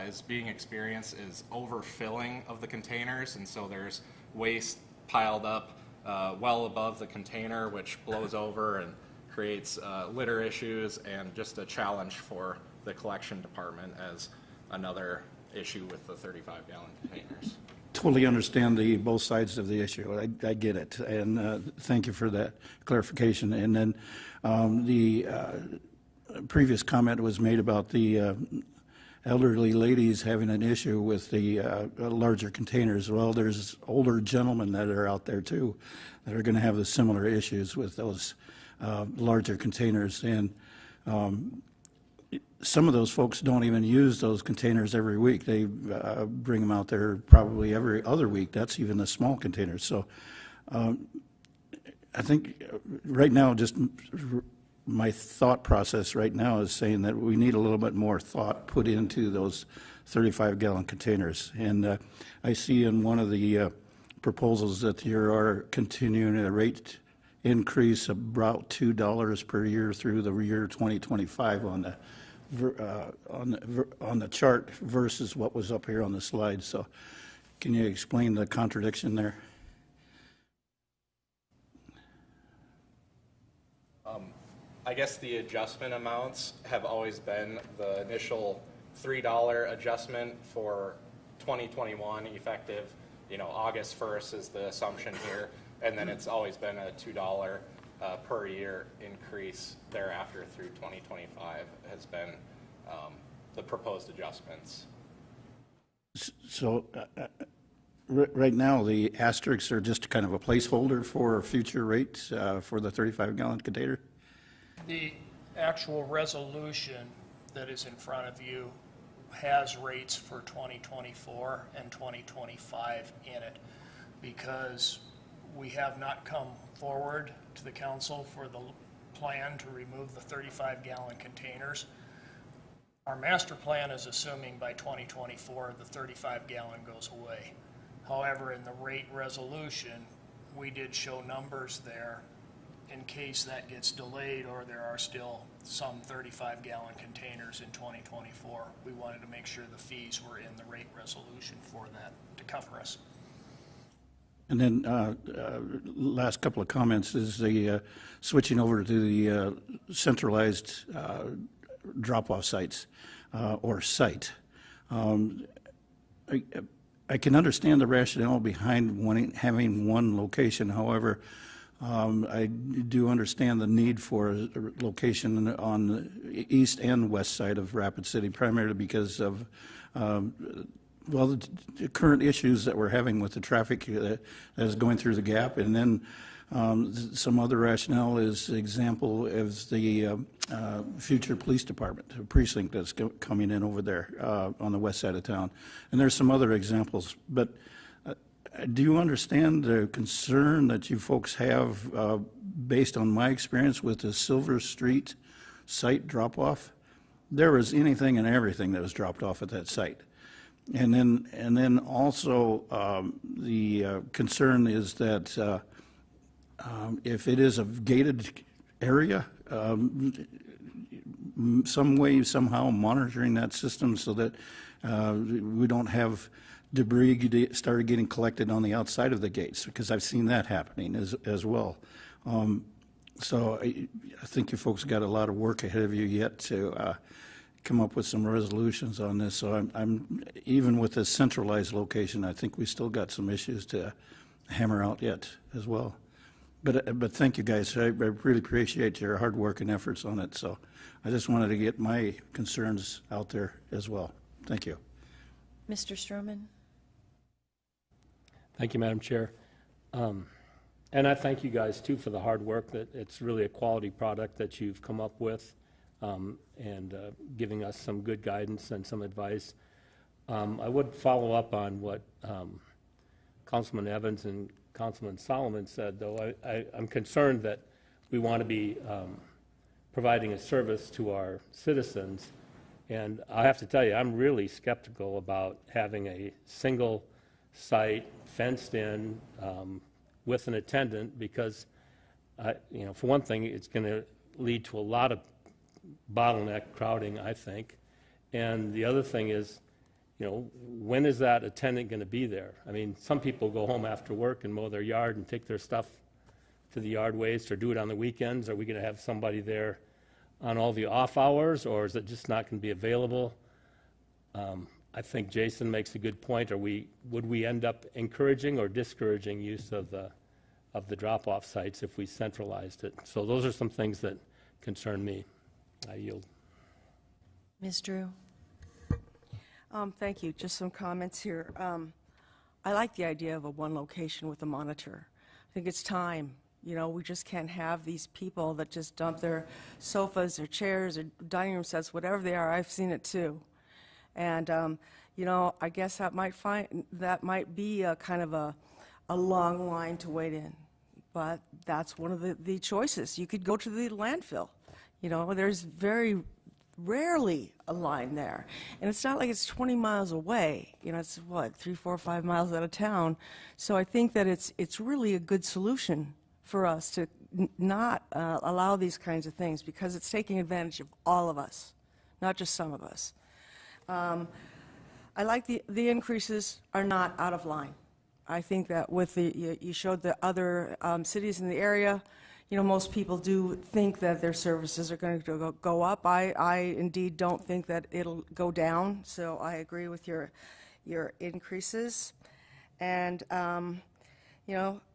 is being experienced is overfilling of the containers, and so there's waste piled up well above the container, which blows over and creates litter issues and just a challenge for the collection department as another issue with the 35-gallon containers. Totally understand both sides of the issue. I get it, and thank you for that clarification. And then the previous comment was made about the elderly ladies having an issue with the larger containers. Well, there's older gentlemen that are out there too that are going to have the similar issues with those larger containers. And some of those folks don't even use those containers every week. They bring them out there probably every other week. That's even the small containers. So I think right now, just my thought process right now is saying that we need a little bit more thought put into those 35-gallon containers. And I see in one of the proposals that you are continuing a rate increase of about $2 per year through the year 2025 on the chart versus what was up here on the slide. So can you explain the contradiction there? I guess the adjustment amounts have always been the initial $3 adjustment for 2021 effective, August 1st is the assumption here, and then it's always been a $2 per year increase thereafter through 2025 has been the proposed adjustments. So right now the asterisks are just kind of a placeholder for future rates for the 35-gallon container? The actual resolution that is in front of you has rates for 2024 and 2025 in it because we have not come forward to the council for the plan to remove the 35-gallon containers. Our master plan is assuming by 2024 the 35-gallon goes away. However, in the rate resolution, we did show numbers there in case that gets delayed or there are still some 35-gallon containers in 2024. We wanted to make sure the fees were in the rate resolution for that to cover us. And then last couple of comments is the switching over to the centralized drop-off sites or site. I can understand the rationale behind having one location. However, I do understand the need for a location on the east and west side of Rapid City, primarily because of the current issues that we're having with the traffic that is going through the gap. And then some other rationale is example is the future police department, precinct that's coming in over there on the west side of town. And there's some other examples. But do you understand the concern that you folks have based on my experience with the Silver Street site drop-off? There was anything and everything that was dropped off at that site. And then also the concern is that if it is a gated area, some way, somehow monitoring that system so that we don't have debris started getting collected on the outside of the gates, because I've seen that happening as well. So I think you folks got a lot of work ahead of you yet to come up with some resolutions on this. So I'm even with a centralized location, I think we still got some issues to hammer out yet as well. But thank you guys. I really appreciate your hard work and efforts on it. So I just wanted to get my concerns out there as well. Thank you. Mr. Stroman? Thank you, Madam Chair. And I thank you guys too for the hard work. That it's really a quality product that you've come up with, and giving us some good guidance and some advice. I would follow up on what Councilman Evans and Councilman Solomon said, though. I'm concerned that we want to be providing a service to our citizens, and I have to tell you, I'm really skeptical about having a single site fenced in with an attendant, because for one thing, it's going to lead to a lot of bottleneck crowding, I think. And the other thing is, when is that attendant going to be there? I mean, some people go home after work and mow their yard and take their stuff to the yard waste, or do it on the weekends. Are we going to have somebody there on all the off hours, or is it just not going to be available? I think Jason makes a good point. Would we end up encouraging or discouraging use of the drop-off sites if we centralized it? So those are some things that concern me. I yield. Ms. Drew? Thank you. Just some comments here. I like the idea of a one location with a monitor. I think it's time. We just can't have these people that just dump their sofas or chairs or dining room sets, whatever they are. I've seen it too. And, I guess that might be a kind of a long line to wait in. But that's one of the choices. You could go to the landfill. There's very rarely a line there. And it's not like it's 20 miles away. It's 3, 4, 5 miles out of town. So I think that it's really a good solution for us to not allow these kinds of things, because it's taking advantage of all of us, not just some of us. I like the increases are not out of line. I think that with you showed the other cities in the area, most people do think that their services are going to go up. I indeed don't think that it'll go down, so I agree with your increases. And,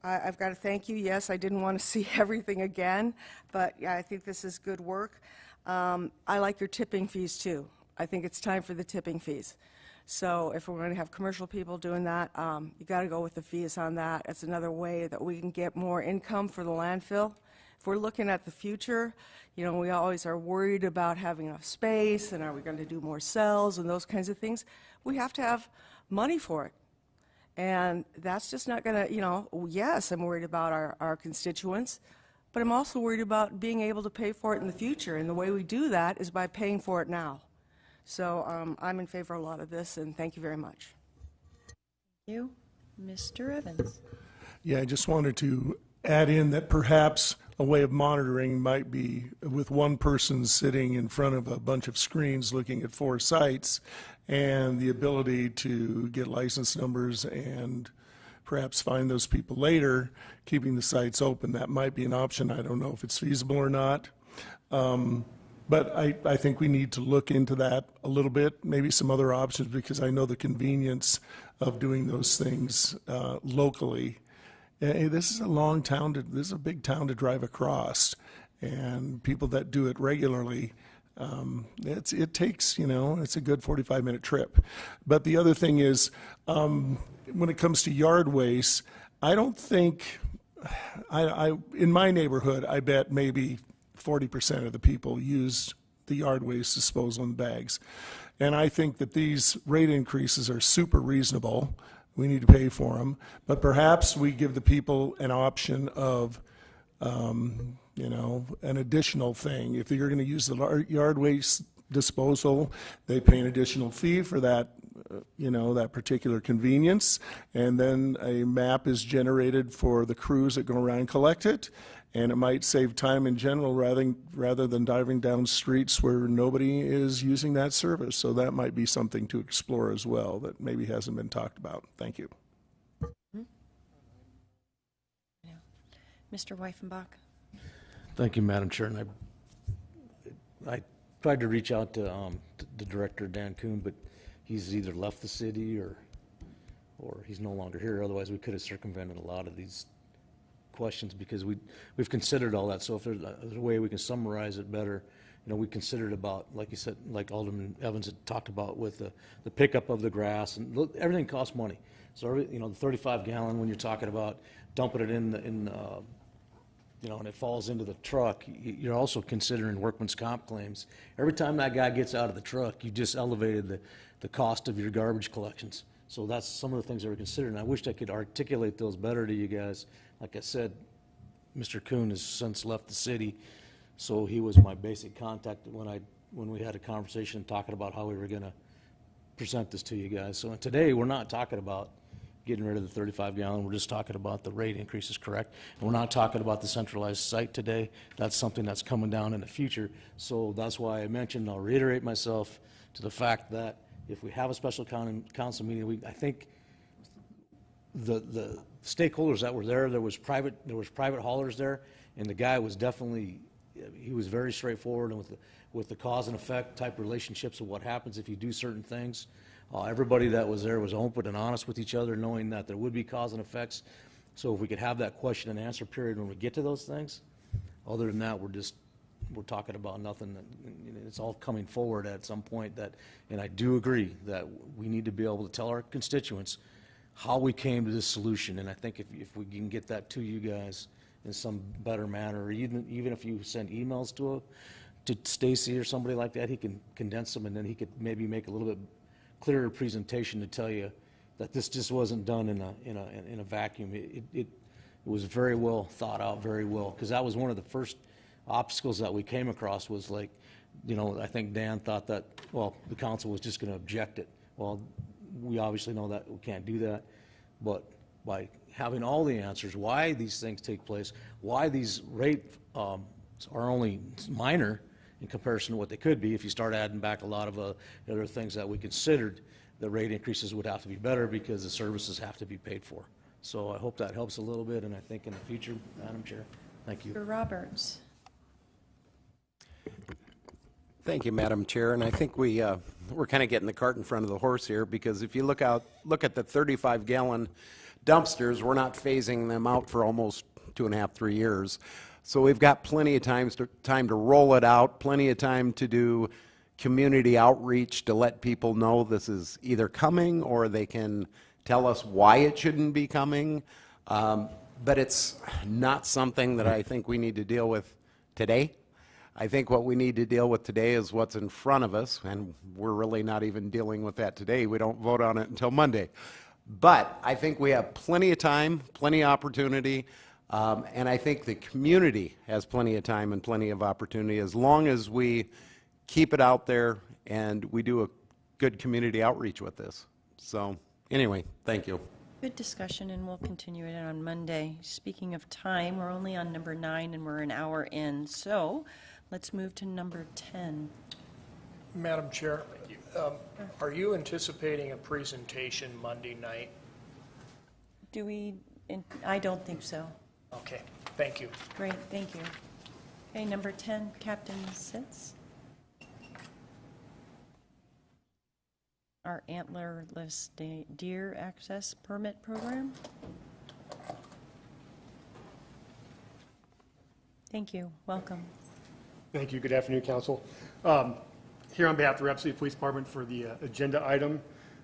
I've got to thank you. Yes, I didn't want to see everything again, but yeah, I think this is good work. I like your tipping fees, too. I think it's time for the tipping fees. So if we're going to have commercial people doing that, you got to go with the fees on that. It's another way that we can get more income for the landfill. If we're looking at the future, we always are worried about having enough space, and are we going to do more cells and those kinds of things. We have to have money for it. And that's just not going to, yes, I'm worried about our constituents, but I'm also worried about being able to pay for it in the future. And the way we do that is by paying for it now. So I'm in favor of a lot of this, and thank you very much. Thank you. Mr. Evans? Yeah, I just wanted to add in that perhaps a way of monitoring might be with one person sitting in front of a bunch of screens looking at 4 sites, and the ability to get license numbers and perhaps find those people later, keeping the sites open. That might be an option. I don't know if it's feasible or not. But I think we need to look into that a little bit, maybe some other options, because I know the convenience of doing those things locally. This is a long town, this is a big town to drive across, and people that do it regularly, it takes, it's a good 45-minute trip. But the other thing is, when it comes to yard waste, I don't think, in my neighborhood, I bet maybe 40% of the people use the yard waste disposal in bags. And I think that these rate increases are super reasonable. We need to pay for them. But perhaps we give the people an option of, an additional thing. If you're going to use the yard waste disposal, they pay an additional fee for that you know, that particular convenience. And then a map is generated for the crews that go around and collect it. And it might save time in general rather than diving down streets where nobody is using that service. So that might be something to explore as well that maybe hasn't been talked about. Thank you. Mr. Weifenbach. Thank you, Madam Chair. And I tried to reach out to the director, Dan Kuhn, but he's either left the city or he's no longer here. Otherwise, we could have circumvented a lot of these questions because we've considered all that. So if there's a way we can summarize it better, you know, we considered about, like you said, like Alderman Evans had talked about with the pickup of the grass, and look, everything costs money. So, you know, the 35 gallon, when you're talking about dumping it in you know, and it falls into the truck, you're also considering workman's comp claims. Every time that guy gets out of the truck, you just elevated the cost of your garbage collections. So that's some of the things that we're considering. I wished I could articulate those better to you guys. Like I said, Mr. Kuhn has since left the city, so he was my basic contact when we had a conversation talking about how we were going to present this to you guys. So today we're not talking about getting rid of the 35 gallon. We're just talking about the rate increases, correct? And we're not talking about the centralized site today. That's something that's coming down in the future. So that's why I mentioned, I'll reiterate myself to the fact that if we have a special council meeting, I think the stakeholders that were there was private haulers there, and the guy was definitely, he was very straightforward and with the cause and effect type relationships of what happens if you do certain things. Everybody that was there was open and honest with each other, knowing that there would be cause and effects. So if we could have that question and answer period when we get to those things, other than that, we're talking about nothing. It's all coming forward at some point and I do agree that we need to be able to tell our constituents how we came to this solution. And I think if we can get that to you guys in some better manner, or even if you send emails to Stacy or somebody like that, he can condense them and then he could maybe make a little bit clearer presentation to tell you that this just wasn't done in a vacuum. It was very well thought out, very well, because that was one of the first obstacles that we came across was like, you know, I think Dan thought that, well, the council was just going to object it. Well, we obviously know that we can't do that, but by having all the answers, why these things take place, why these rates are only minor in comparison to what they could be. If you start adding back a lot of other things that we considered, the rate increases would have to be better because the services have to be paid for. So I hope that helps a little bit, and I think in the future, Madam Chair, thank you. Mr. Roberts. Thank you, Madam Chair. And I think we're kind of getting the cart in front of the horse here, because if you look at the 35-gallon dumpsters, we're not phasing them out for almost 2.5, 3 years. So we've got plenty of time to roll it out, plenty of time to do community outreach to let people know this is either coming or they can tell us why it shouldn't be coming. But it's not something that I think we need to deal with today. I think what we need to deal with today is what's in front of us, and we're really not even dealing with that today. We don't vote on it until Monday. But I think we have plenty of time, plenty of opportunity. And I think the community has plenty of time and plenty of opportunity as long as we keep it out there and we do a good community outreach with this. So anyway, thank you. Good discussion, and we'll continue it on Monday. Speaking of time, we're only on number 9 and we're an hour in. So let's move to number 10. Madam Chair, are you anticipating a presentation Monday night? I don't think so. Okay, thank you. Great, thank you. Okay, number 10, Captain Sitz. Our antlerless deer access permit program. Thank you, welcome. Thank you, good afternoon, Council. Here on behalf of the Rapid City Police Department for the agenda item,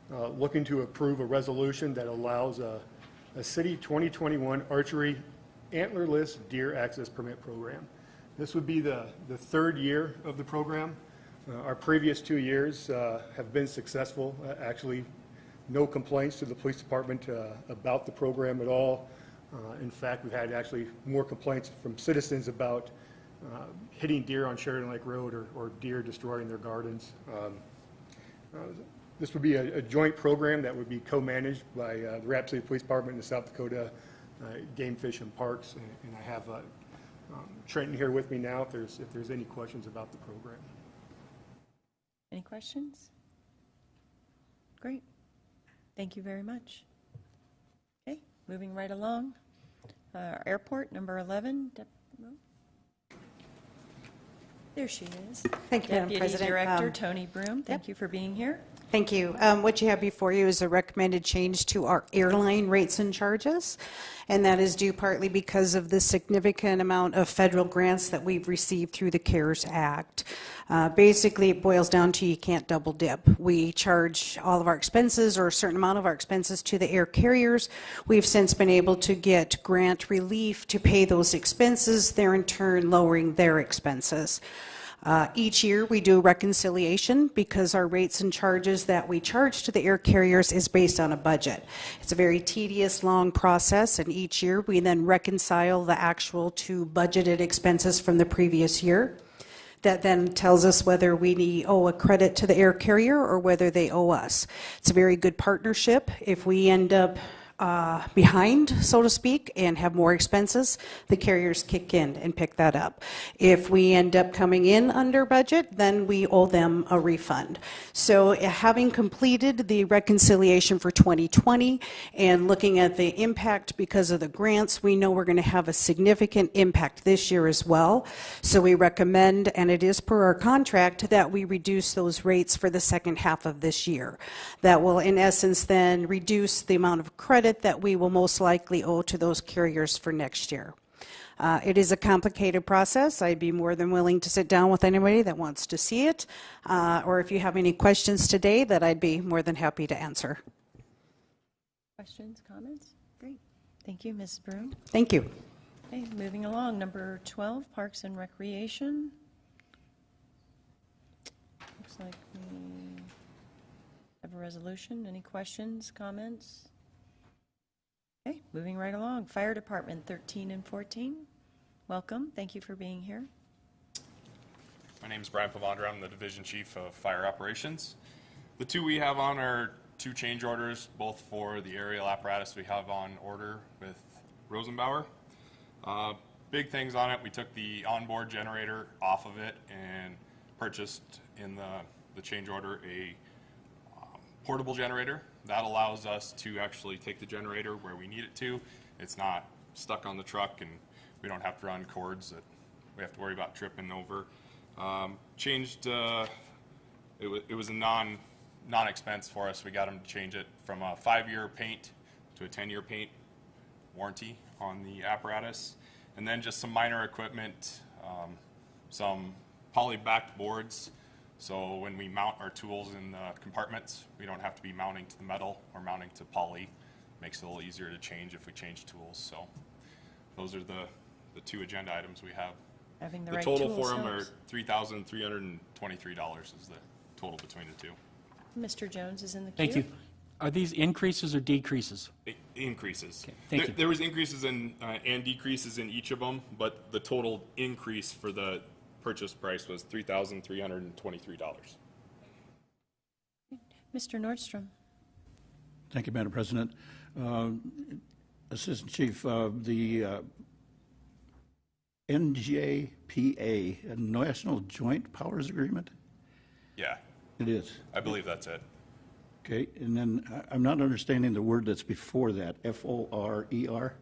looking to approve a resolution that allows a city 2021 archery antlerless deer access permit program. This would be the third year of the program. Our previous 2 years have been successful. Actually, no complaints to the police department about the program at all. In fact, we've had actually more complaints from citizens about hitting deer on Sheridan Lake Road or deer destroying their gardens. This would be a joint program that would be co-managed by the Rapid City Police Department and the South Dakota Game Fish and Parks. And I have Trenton here with me now if there's any questions about the program. Any questions? Great. Thank you very much. Okay, moving right along. Airport, number 11. There she is. Thank you, Madam Deputy President. Director Tony Broom, thank you for being here. Thank you. What you have before you is a recommended change to our airline rates and charges, and that is due partly because of the significant amount of federal grants that we've received through the CARES Act. Basically, it boils down to you can't double dip. We charge all of our expenses or a certain amount of our expenses to the air carriers. We've since been able to get grant relief to pay those expenses, they're in turn lowering their expenses. Each year we do reconciliation because our rates and charges that we charge to the air carriers is based on a budget. It's a very tedious, long process, and each year we then reconcile the actual to budgeted expenses from the previous year. That then tells us whether we owe a credit to the air carrier or whether they owe us. It's a very good partnership. If we end up behind, so to speak, and have more expenses, the carriers kick in and pick that up. If we end up coming in under budget, then we owe them a refund. So having completed the reconciliation for 2020 and looking at the impact because of the grants, we know we're going to have a significant impact this year as well. So we recommend, and it is per our contract, that we reduce those rates for the second half of this year. That will, in essence, then reduce the amount of credit that we will most likely owe to those carriers for next year. It is a complicated process. I'd be more than willing to sit down with anybody that wants to see it, or if you have any questions today, that I'd be more than happy to answer. Questions, comments? Great. Thank you, Ms. Broom. Thank you. Okay, moving along, number 12, Parks and Recreation. Looks like we have a resolution. Any questions, comments? Okay, moving right along. Fire Department 13 and 14. Welcome. Thank you for being here. My name is Brian Pavandra. I'm the Division Chief of Fire Operations. The two we have on are two change orders, both for the aerial apparatus we have on order with Rosenbauer. Big things on it, we took the onboard generator off of it and purchased in the change order a portable generator. That allows us to actually take the generator where we need it to. It's not stuck on the truck and we don't have to run cords that we have to worry about tripping over. It was a non-expense for us. We got them to change it from a 5-year paint to a 10-year paint warranty on the apparatus. And then just some minor equipment, some poly-backed boards. So when we mount our tools in the compartments, we don't have to be mounting to the metal or mounting to poly. Makes it a little easier to change if we change tools. So those are the two agenda items we have. Having the The right total tools for them are helps. $3,323 is the total between the two. Mr. Jones is in the queue. Thank you. Are these increases or decreases? Increases. Okay, thank you. There was increases and decreases in each of them, but the total increase for the purchase price was $3,323. Mr. Nordstrom. Thank you, Madam President. Assistant Chief, the NJPA, a National Joint Powers Agreement? Yeah. It is. I believe that's it. Okay, and then I'm not understanding the word that's before that, F-O-R-E-R?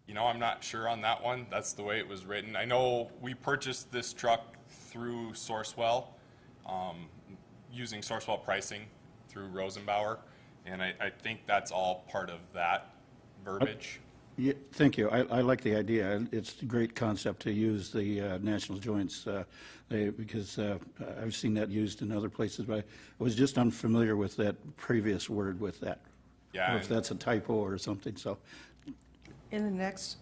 You know, I'm not sure on that one. That's the way it was written. I know we purchased this truck through Sourcewell, using Sourcewell pricing through Rosenbauer, and I think that's all part of that verbiage. Yeah, thank you. I like the idea. It's a great concept to use the national joints because I've seen that used in other places, but I was just unfamiliar with that previous word with that. Yeah. Or if that's a typo or something, so. In the next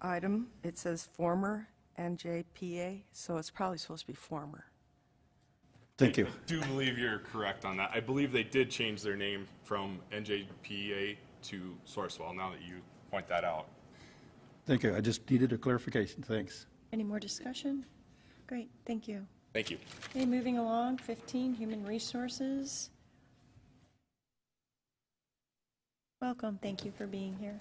item, it says former NJPA, so it's probably supposed to be former. Thank you. I do believe you're correct on that. I believe they did change their name from NJPA to Sourcewell, now that you point that out. Thank you. I just needed a clarification. Thanks. Any more discussion? Great, thank you. Thank you. Okay, moving along, 15, Human Resources. Welcome, thank you for being here.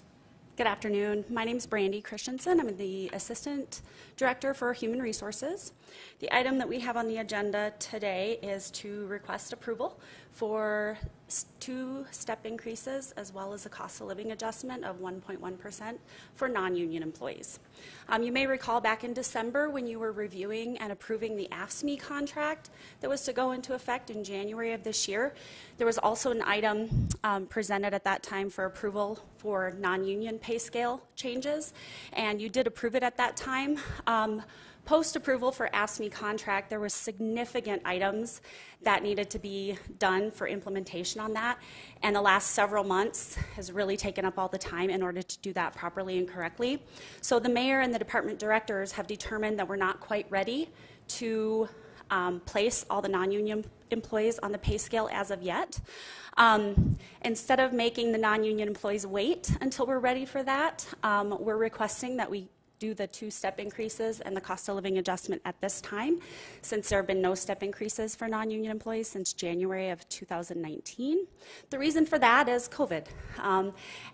Good afternoon. My name is Brandy Christensen. I'm the Assistant Director for Human Resources. The item that we have on the agenda today is to request approval for 2 step increases as well as a cost of living adjustment of 1.1% for non-union employees. You may recall back in December when you were reviewing and approving the AFSCME contract that was to go into effect in January of this year. There was also an item presented at that time for approval for non-union pay scale changes, and you did approve it at that time. Post-approval for AFSCME contract, there were significant items that needed to be done for implementation on that, and the last several months has really taken up all the time in order to do that properly and correctly. So the mayor and the department directors have determined that we're not quite ready to place all the non-union employees on the pay scale as of yet. Instead of making the non-union employees wait until we're ready for that, we're requesting that we do the 2 step increases and the cost of living adjustment at this time, since there have been no step increases for non-union employees since January of 2019. The reason for that is COVID.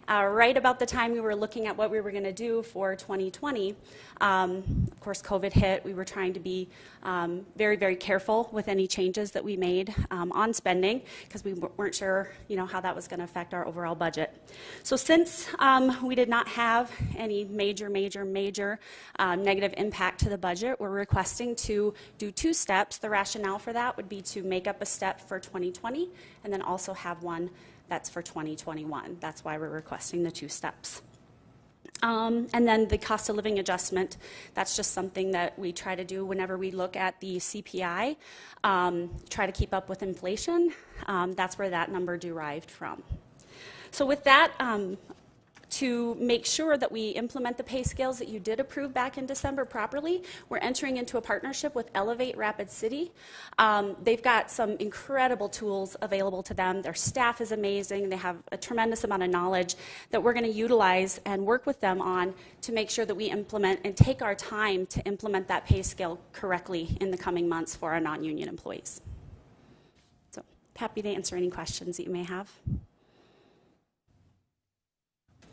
Right about the time we were looking at what we were going to do for 2020, of course COVID hit. We were trying to be very, very careful with any changes that we made on spending, because we weren't sure, how that was going to affect our overall budget. So since we did not have any major negative impact to the budget, we're requesting to do 2 steps. The rationale for that would be to make up a step for 2020 and then also have one that's for 2021. That's why we're requesting the 2 steps. And then the cost of living adjustment, that's just something that we try to do whenever we look at the CPI, try to keep up with inflation. That's where that number derived from. So with that, to make sure that we implement the pay scales that you did approve back in December properly, we're entering into a partnership with Elevate Rapid City. They've got some incredible tools available to them. Their staff is amazing. They have a tremendous amount of knowledge that we're going to utilize and work with them on to make sure that we implement and take our time to implement that pay scale correctly in the coming months for our non-union employees. So happy to answer any questions that you may have.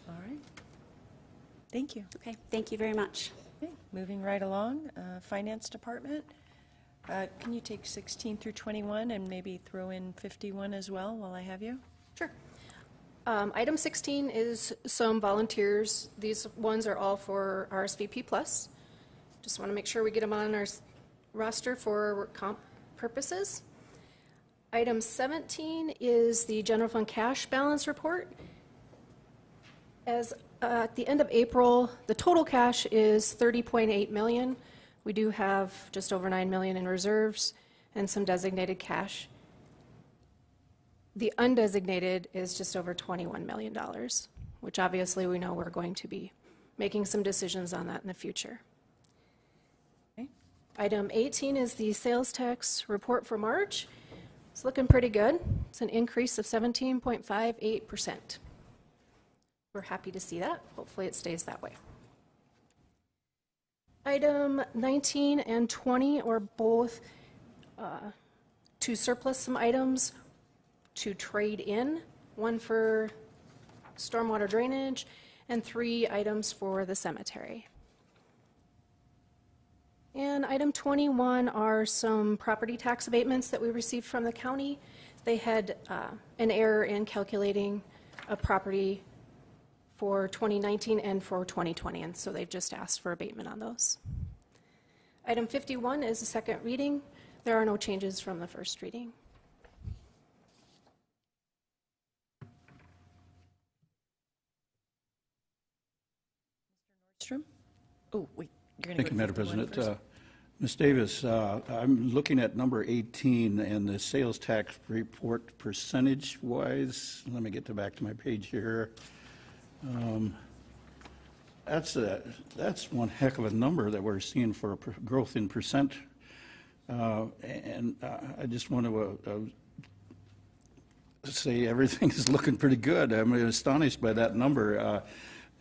All right. Thank you. Okay, thank you very much. Okay, moving right along, Finance Department. Can you take 16 through 21 and maybe throw in 51 as well while I have you? Sure. Item 16 is some volunteers. These ones are all for RSVP Plus. Just want to make sure we get them on our roster for work comp purposes. Item 17 is the general fund cash balance report. As at the end of April, the total cash is $30.8 million. We do have just over $9 million in reserves and some designated cash. The undesignated is just over $21 million, which obviously we know we're going to be making some decisions on that in the future. Okay. Item 18 is the sales tax report for March. It's looking pretty good. It's an increase of 17.58%. We're happy to see that. Hopefully it stays that way. Item 19 and 20 are both to surplus some items to trade in, one for stormwater drainage and 3 items for the cemetery. And item 21 are some property tax abatements that we received from the county. They had an error in calculating a property for 2019 and for 2020, and so they've just asked for abatement on those. Item 51 is the second reading. There are no changes from the first reading. Mr. Nordstrom? Oh, wait. Thank you, Madam President. Ms. Davis, I'm looking at number 18 and the sales tax report percentage-wise. Let me get back to my page here. That's one heck of a number that we're seeing for growth in percent. And I just want to say everything is looking pretty good. I'm astonished by that number.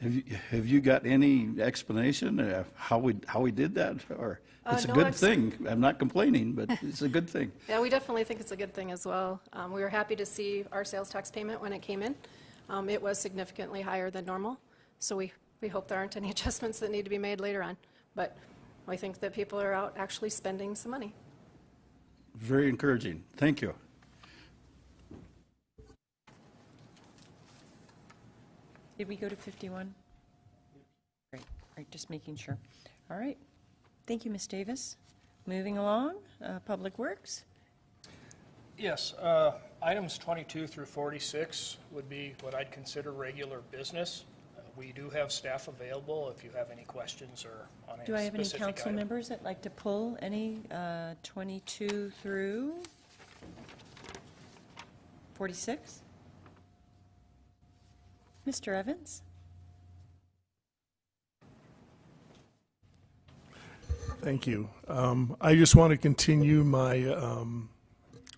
Have you got any explanation of how we did that? Or it's a No good thing. I'm not complaining, but it's a good thing. Yeah, we definitely think it's a good thing as well. We were happy to see our sales tax payment when it came in. It was significantly higher than normal, so we hope there aren't any adjustments that need to be made later on. But we think that people are out actually spending some money. Very encouraging. Thank you. Did we go to 51? Great, right, just making sure. All right. Thank you, Ms. Davis. Moving along, Public Works. Yes, items 22 through 46 would be what I'd consider regular business. We do have staff available if you have any questions or on any specific item. Do I have any council members that like to pull any 22 through 46? Mr. Evans? Thank you. I just want to continue my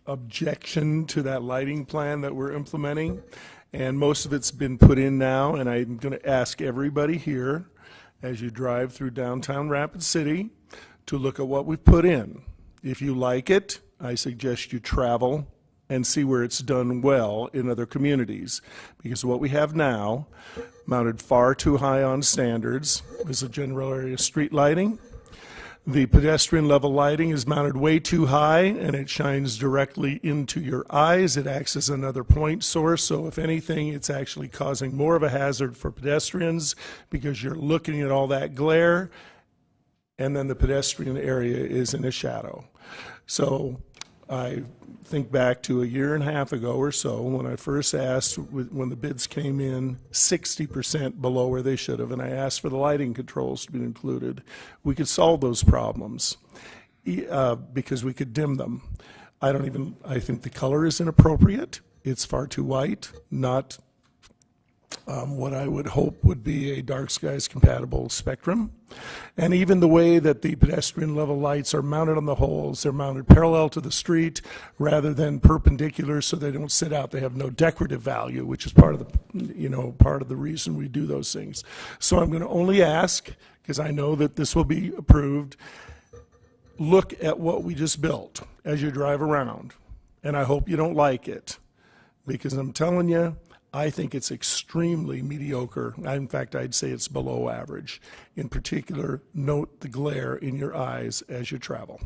objection to that lighting plan that we're implementing. And most of it's been put in now, and I'm going to ask everybody here, as you drive through downtown Rapid City, to look at what we've put in. If you like it, I suggest you travel and see where it's done well in other communities. Because what we have now, mounted far too high on standards, is a general area street lighting. The pedestrian level lighting is mounted way too high, and it shines directly into your eyes. It acts as another point source, so if anything, it's actually causing more of a hazard for pedestrians because you're looking at all that glare, and then the pedestrian area is in a shadow. So I think back to a year and a half ago or so when I first asked, when the bids came in 60% below where they should have, and I asked for the lighting controls to be included. We could solve those problems because we could dim them. I think the color is inappropriate. It's far too white, not what I would hope would be a dark skies compatible spectrum. And even the way that the pedestrian level lights are mounted on the holes, they're mounted parallel to the street rather than perpendicular, so they don't sit out. They have no decorative value, which is part of the reason we do those things. So I'm going to only ask, because I know that this will be approved, look at what we just built as you drive around. And I hope you don't like it, because I'm telling you, I think it's extremely mediocre. In fact, I'd say it's below average. In particular, note the glare in your eyes as you travel.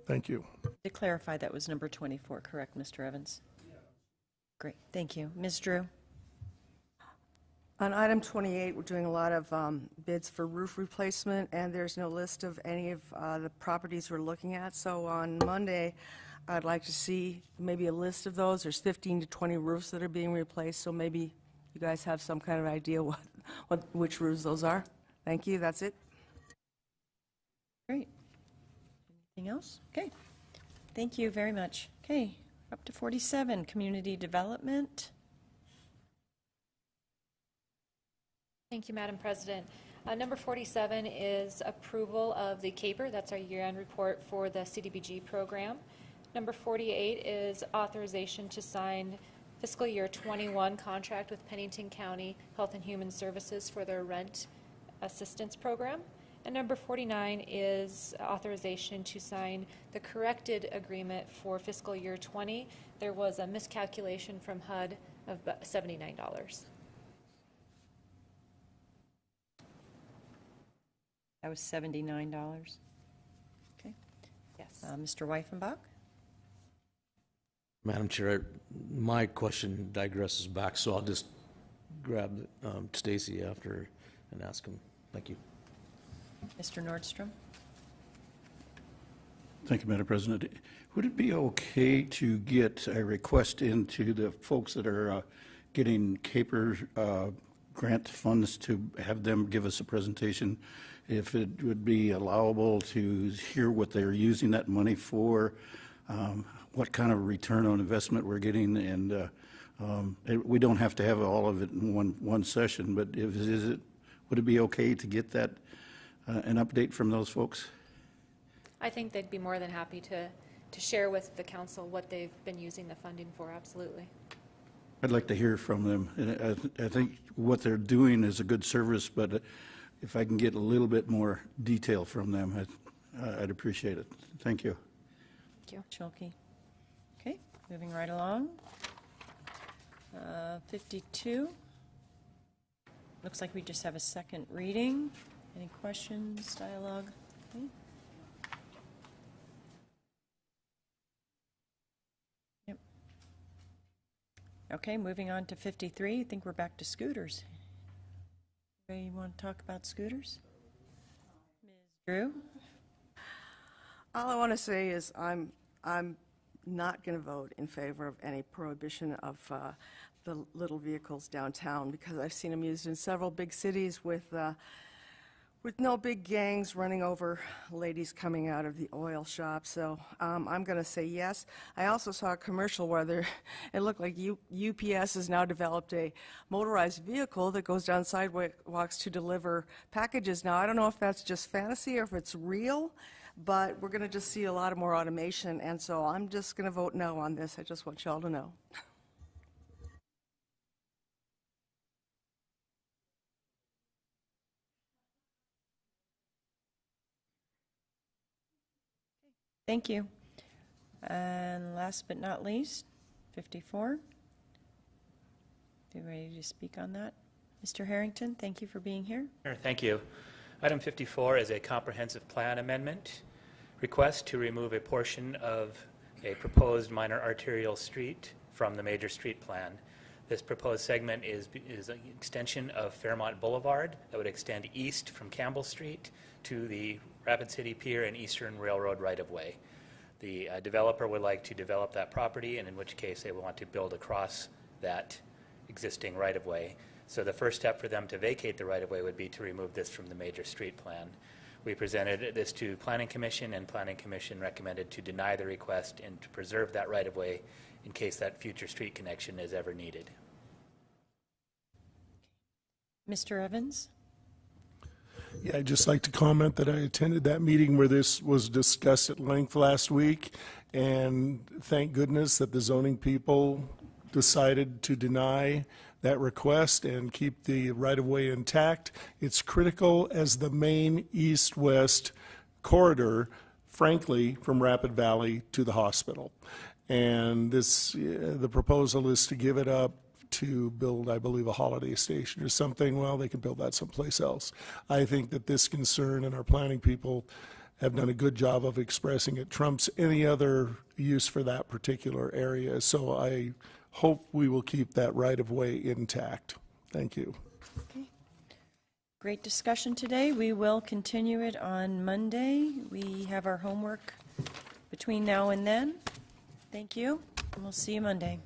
Thank you. To clarify, that was number 24, correct, Mr. Evans? Yeah. Great, thank you. Ms. Drew? On item 28, we're doing a lot of bids for roof replacement, and there's no list of any of the properties we're looking at. So on Monday, I'd like to see maybe a list of those. There's 15 to 20 roofs that are being replaced, so maybe you guys have some kind of idea which roofs those are. Thank you, that's it. Great. Anything else? Okay. Thank you very much. Okay, up to 47, community development. Thank you, Madam President. Number 47 is approval of the CAPER. That's our year-end report for the CDBG program. Number 48 is authorization to sign fiscal year 21 contract with Pennington County Health and Human Services for their rent assistance program. And number 49 is authorization to sign the corrected agreement for fiscal year 20. There was a miscalculation from HUD of about $79. That was $79. Okay. Yes. Mr. Weifenbach? Madam Chair, my question digresses back, so I'll just grab Stacy after and ask him. Thank you. Mr. Nordstrom? Thank you, Madam President. Would it be okay to get a request into the folks that are getting CAPER grant funds to have them give us a presentation, if it would be allowable to hear what they're using that money for, what kind of return on investment we're getting, and we don't have to have all of it in one session, but would it be okay to get that an update from those folks? I think they'd be more than happy to share with the council what they've been using the funding for, absolutely. I'd like to hear from them. And I think what they're doing is a good service, but if I can get a little bit more detail from them, I'd appreciate it. Thank you. Thank you. Chilke. Okay, moving right along. 52. Looks like we just have a second reading. Any questions, dialogue? Okay. Yep. Okay, moving on to 53. I think we're back to scooters. You want to talk about scooters? Ms. Drew? All I want to say is I'm not going to vote in favor of any prohibition of the little vehicles downtown, because I've seen them used in several big cities with no big gangs running over ladies coming out of the oil shop. So I'm going to say yes. I also saw a commercial where it looked like UPS has now developed a motorized vehicle that goes down sidewalks to deliver packages. Now, I don't know if that's just fantasy or if it's real, but we're going to just see a lot more automation, and so I'm just going to vote no on this. I just want y'all to know. Thank you. And last but not least, 54. You ready to speak on that? Mr. Harrington, thank you for being here. Sure, thank you. Item 54 is a comprehensive plan amendment request to remove a portion of a proposed minor arterial street from the major street plan. This proposed segment is an extension of Fairmont Boulevard that would extend east from Campbell Street to the Rapid City Pier and Eastern Railroad right-of-way. The developer would like to develop that property, and in which case they would want to build across that existing right-of-way. So the first step for them to vacate the right-of-way would be to remove this from the major street plan. We presented this to Planning Commission, and Planning Commission recommended to deny the request and to preserve that right-of-way in case that future street connection is ever needed. Mr. Evans? Yeah, I'd just like to comment that I attended that meeting where this was discussed at length last week, and thank goodness that the zoning people decided to deny that request and keep the right-of-way intact. It's critical as the main east-west corridor, frankly, from Rapid Valley to the hospital. And the proposal is to give it up to build, I believe, a holiday station or something. Well, they can build that someplace else. I think that this concern, and our planning people have done a good job of expressing it, trumps any other use for that particular area. So I hope we will keep that right-of-way intact. Thank you. Okay. Great discussion today. We will continue it on Monday. We have our homework between now and then. Thank you, and we'll see you Monday.